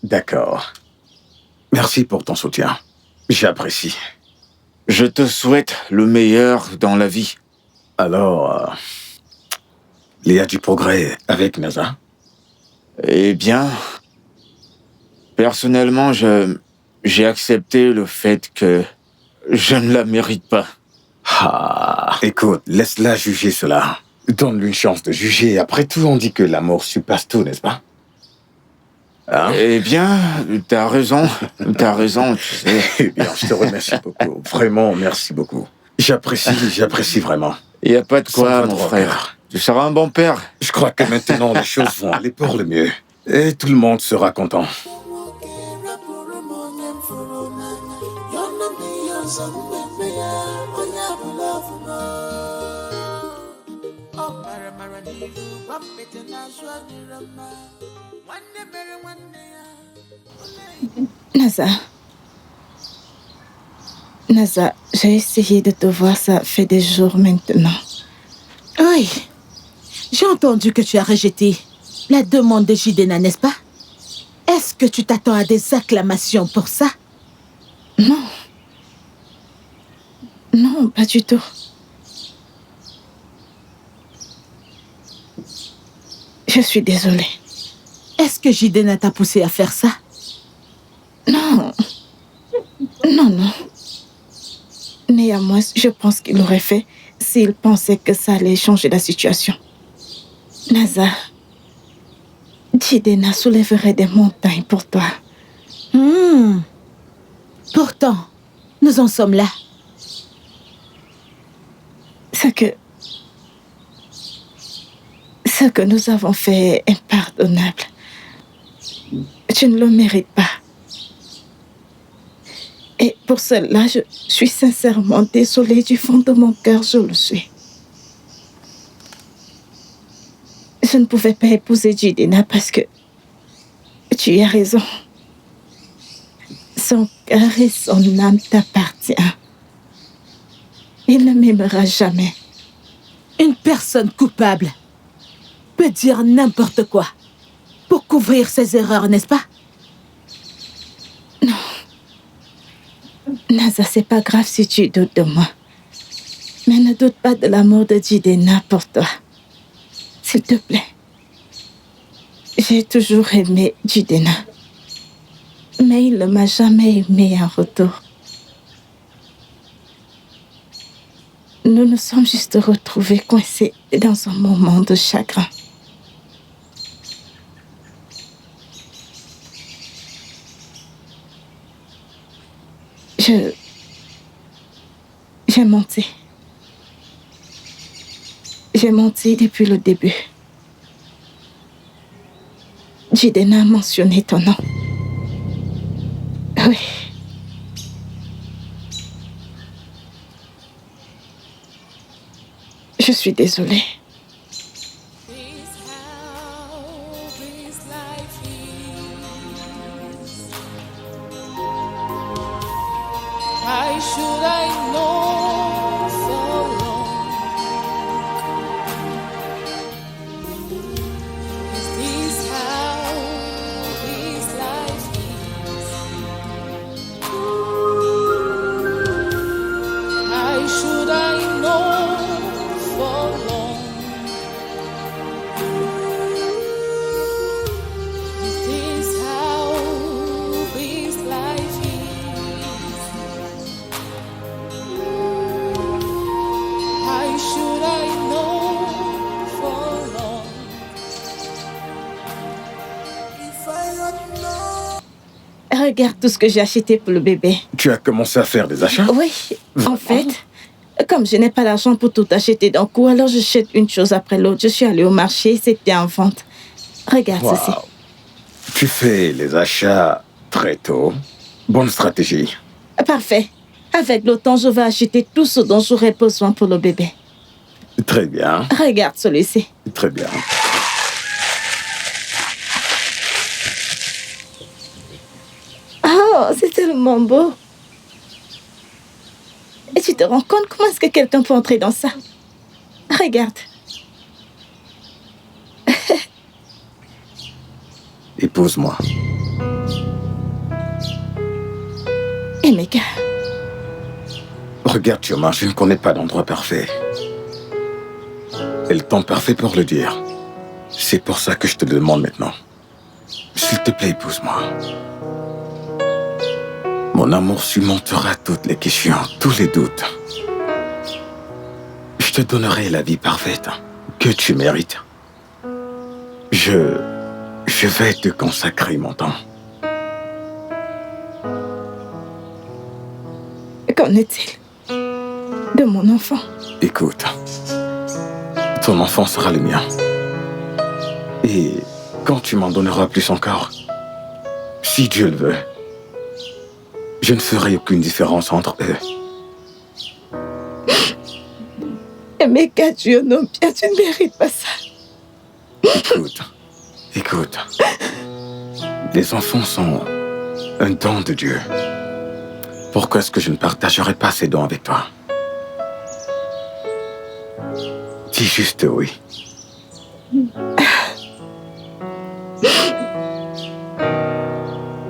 D'accord. Merci pour ton soutien. J'apprécie. Je te souhaite le meilleur dans la vie. Alors, il y a du progrès avec Naza? Eh bien, personnellement, j'ai accepté le fait que je ne la mérite pas. Écoute, laisse-la juger cela. Donne-lui une chance de juger. Après tout, on dit que l'amour surpasse tout, n'est-ce pas? Hein? Eh bien, t'as raison, tu sais. Eh bien, je te remercie beaucoup. Vraiment, merci beaucoup. J'apprécie vraiment. Il n'y a pas de quoi, Sans mon droit au frère. cœur. Tu seras un bon père. Je crois que maintenant, les choses vont aller pour le mieux. Et tout le monde sera content. Naza, j'ai essayé de te voir, ça fait des jours maintenant. Oui, j'ai entendu que tu as rejeté la demande de Jidena, n'est-ce pas? Est-ce que tu t'attends à des acclamations pour ça? Non. Non, pas du tout. Je suis désolée. Est-ce que Jidena t'a poussé à faire ça? Non. Non. Néanmoins, je pense qu'il l'aurait fait s'il pensait que ça allait changer la situation. Naza, Jidena soulèverait des montagnes pour toi. Pourtant, nous en sommes là. Ce que nous avons fait est impardonnable. Tu ne le mérites pas. Et pour cela, je suis sincèrement désolée du fond de mon cœur, je le suis. Je ne pouvais pas épouser Jidena parce que tu as raison. Son cœur et son âme t'appartiennent. Il ne m'aimera jamais. Une personne coupable peut dire n'importe quoi pour couvrir ses erreurs, n'est-ce pas? Non. Naza, c'est pas grave si tu doutes de moi. Mais ne doute pas de l'amour de Jidena pour toi. S'il te plaît. J'ai toujours aimé Jidena. Mais il ne m'a jamais aimé en retour. Nous nous sommes juste retrouvés coincés dans un moment de chagrin. J'ai menti. J'ai menti depuis le début. Jidena a mentionné ton nom. Oui. Je suis désolée. Why should I know so long? Is this how this life is? Why should I know so long? Is this how this life is? Why should I know for long? If I don't know. Regarde tout ce que j'ai acheté pour le bébé. Tu as commencé à faire des achats? Oui, en fait, comme je n'ai pas l'argent pour tout acheter d'un coup, alors j'achète une chose après l'autre. Je suis allée au marché, c'était en vente. Regarde ceci. Wow. Tu fais les achats très tôt. Bonne stratégie. Parfait. Avec le temps, je vais acheter tout ce dont j'aurai besoin pour le bébé. Très bien, Regarde celui-ci. très bien. Oh, c'est tellement beau. Et tu te rends compte comment est-ce que quelqu'un peut entrer dans ça? Regarde. Épouse-moi. Et mes gars, Regarde, Chioma, je ne connais pas d'endroit parfait. Et le temps parfait pour le dire. C'est pour ça que je te le demande maintenant. S'il te plaît, épouse-moi. Mon amour surmontera toutes les questions, tous les doutes. Je te donnerai la vie parfaite que tu mérites. Je vais te consacrer mon temps. qu'en est-il de mon enfant? Écoute, ton enfant sera le mien. Et quand tu m'en donneras plus encore, si Dieu le veut, je ne ferai aucune différence entre eux. Mais qu'à Dieu, non, bien, tu ne mérites pas ça. Écoute. Les enfants sont un don de Dieu. Pourquoi est-ce que je ne partagerai pas ces dons avec toi? Dis juste oui.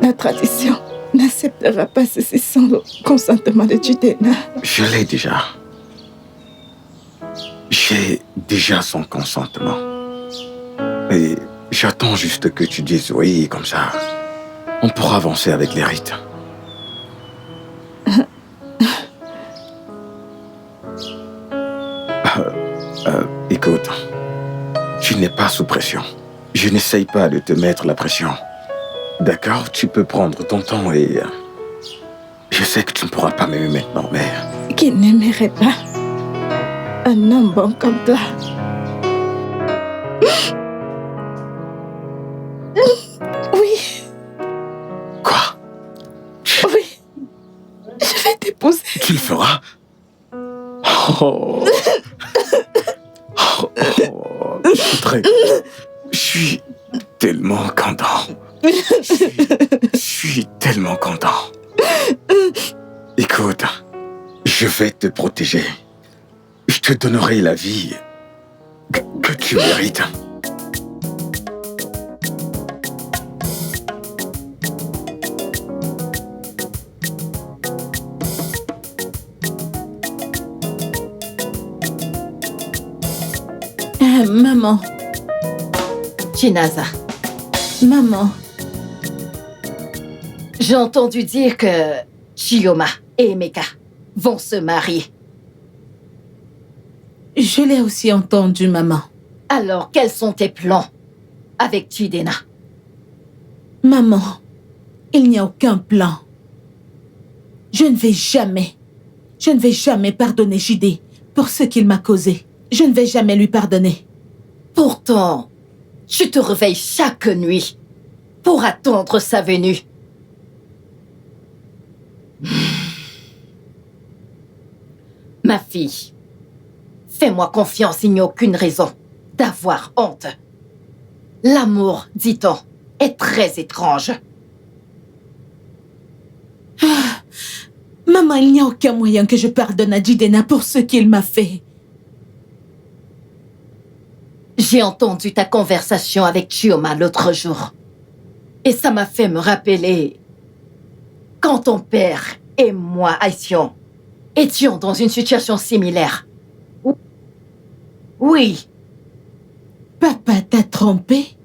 La tradition n'acceptera pas ceci sans le consentement de Jidena. Je l'ai déjà. J'ai déjà son consentement. Et j'attends juste que tu dises oui, comme ça, on pourra avancer avec les rites. Écoute, tu n'es pas sous pression. Je n'essaye pas de te mettre la pression. D'accord, tu peux prendre ton temps et... je sais que tu ne pourras pas m'aimer maintenant, mais... Qui n'aimerait pas un homme bon comme toi? Oui. Quoi? Oui. Je vais t'épouser. Tu le feras? Oh. Je suis tellement content. Je suis tellement content. Écoute, je vais te protéger. Je te donnerai la vie que tu mérites. Maman. Chinaza, Maman. j'ai entendu dire que Chioma et Emeka vont se marier. Je l'ai aussi entendu, maman. Alors, quels sont tes plans avec Jidena? Maman, il n'y a aucun plan. Je ne vais jamais pardonner Jidé pour ce qu'il m'a causé. je ne vais jamais lui pardonner. Pourtant, tu te réveilles chaque nuit pour attendre sa venue. Ma fille, fais-moi confiance, il n'y a aucune raison d'avoir honte. L'amour, dit-on, est très étrange. Maman, il n'y a aucun moyen que je pardonne à Jidena pour ce qu'il m'a fait. J'ai entendu ta conversation avec Chioma l'autre jour. Et ça m'a fait me rappeler quand ton père et moi, Aisyon, étions dans une situation similaire. Oui. Papa t'a trompé?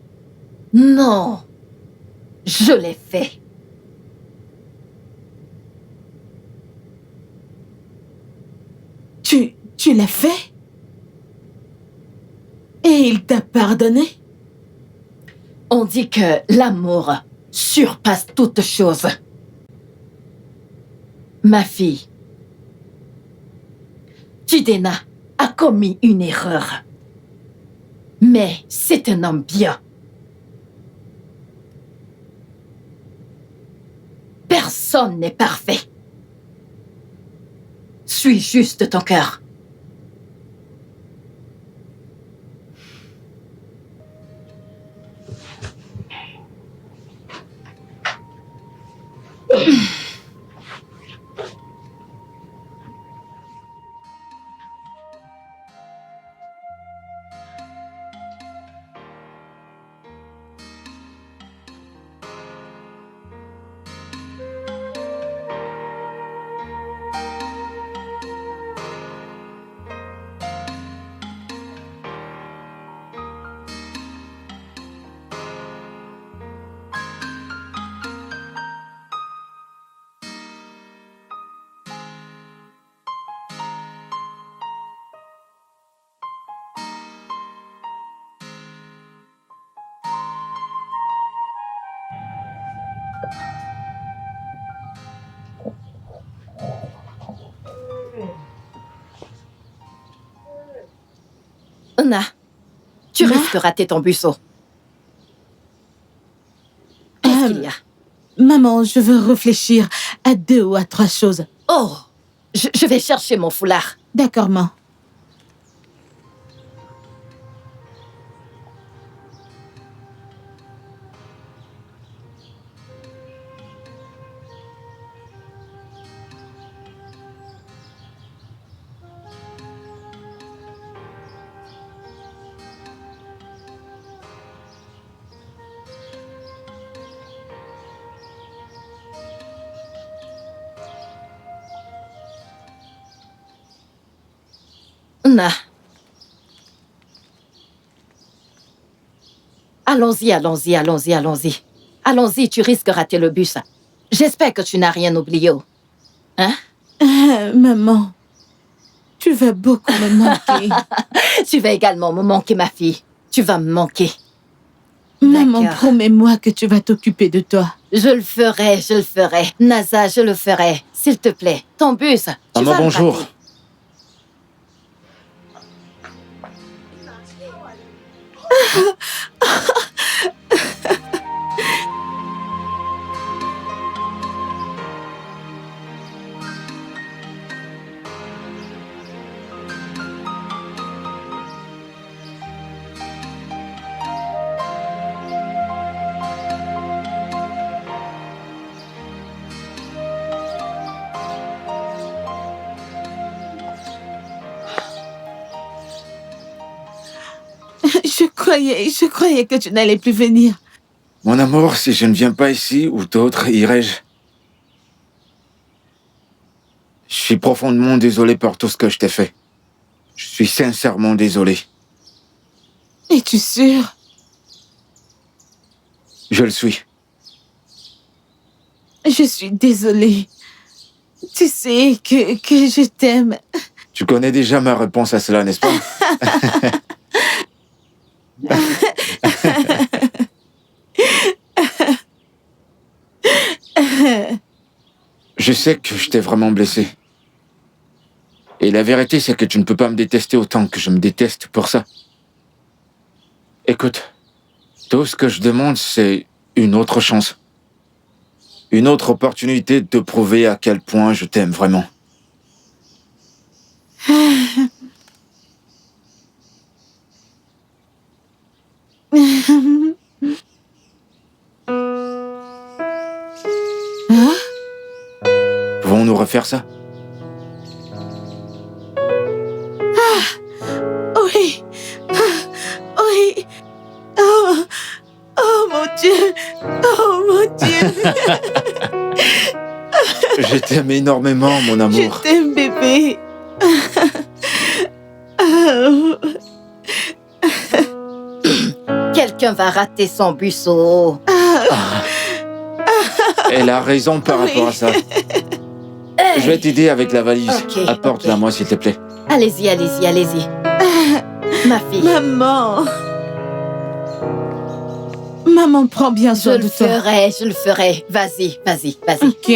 Non. Je l'ai fait. Tu l'as fait? Et il t'a pardonné? On dit que l'amour surpasse toute chose. Ma fille, Jidena a commis une erreur. Mais c'est un homme bien. Personne n'est parfait. Suis juste ton cœur. Ona, tu risques de rater ton buisson. Qu'est-ce qu'il y a? Maman, je veux réfléchir à 2 ou à 3 choses. Oh, je vais chercher mon foulard. D'accord, maman. Ona. Allons-y, allons-y, allons-y, allons-y. Allons-y, tu risques de rater le bus. J'espère que tu n'as rien oublié. Hein? Maman, tu vas beaucoup me manquer. Tu vas également me manquer, ma fille. Tu vas me manquer. Maman, promets-moi que tu vas t'occuper de toi. Je le ferai, je le ferai. Naza, je le ferai. S'il te plaît, ton bus, tu vas le bonjour. rater. Je croyais que tu n'allais plus venir. Mon amour, si je ne viens pas ici, où d'autres irais-je? Je suis profondément désolé pour tout ce que je t'ai fait. Je suis sincèrement désolé. Es-tu sûr? Je le suis. Je suis désolée. Tu sais que je t'aime. Tu connais déjà ma réponse à cela, n'est-ce pas? Je sais que je t'ai vraiment blessé. Et la vérité, c'est que tu ne peux pas me détester autant que je me déteste pour ça. Écoute, tout ce que je demande, c'est une autre chance. Une autre opportunité de te prouver à quel point je t'aime vraiment. Pouvons-nous refaire ça? Oui. Oui. Oh. Oh mon Dieu. Oh mon Dieu. Je t'aime énormément, mon Je amour. t'aime, bébé. Oh. Quelqu'un va rater son buceau. Elle a raison par rapport à ça. Je vais t'aider avec la valise. Ok, Apporte-la moi, s'il te plaît. Allez-y, allez-y, allez-y. Ma fille, Maman. Maman prend bien je soin le de toi. ferai, je le ferai. Vas-y, vas-y, vas-y. Ok.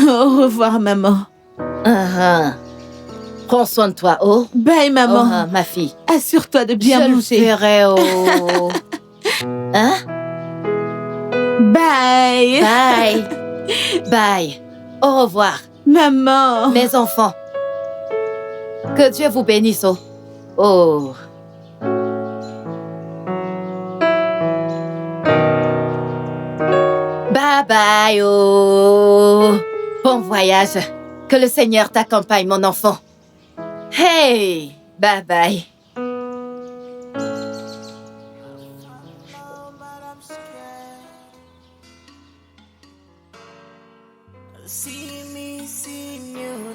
Au revoir, maman. Prends soin de toi, oh. Bye, maman. Oh, ma fille. Assure-toi de bien je manger. le ferai, oh. Hein? Bye. Bye. Bye. Au revoir, Maman. mes enfants. Que Dieu vous bénisse, oh. Oh. Bye bye, oh. Bon voyage. Que le Seigneur t'accompagne, mon enfant. Hey, bye bye. See me, see you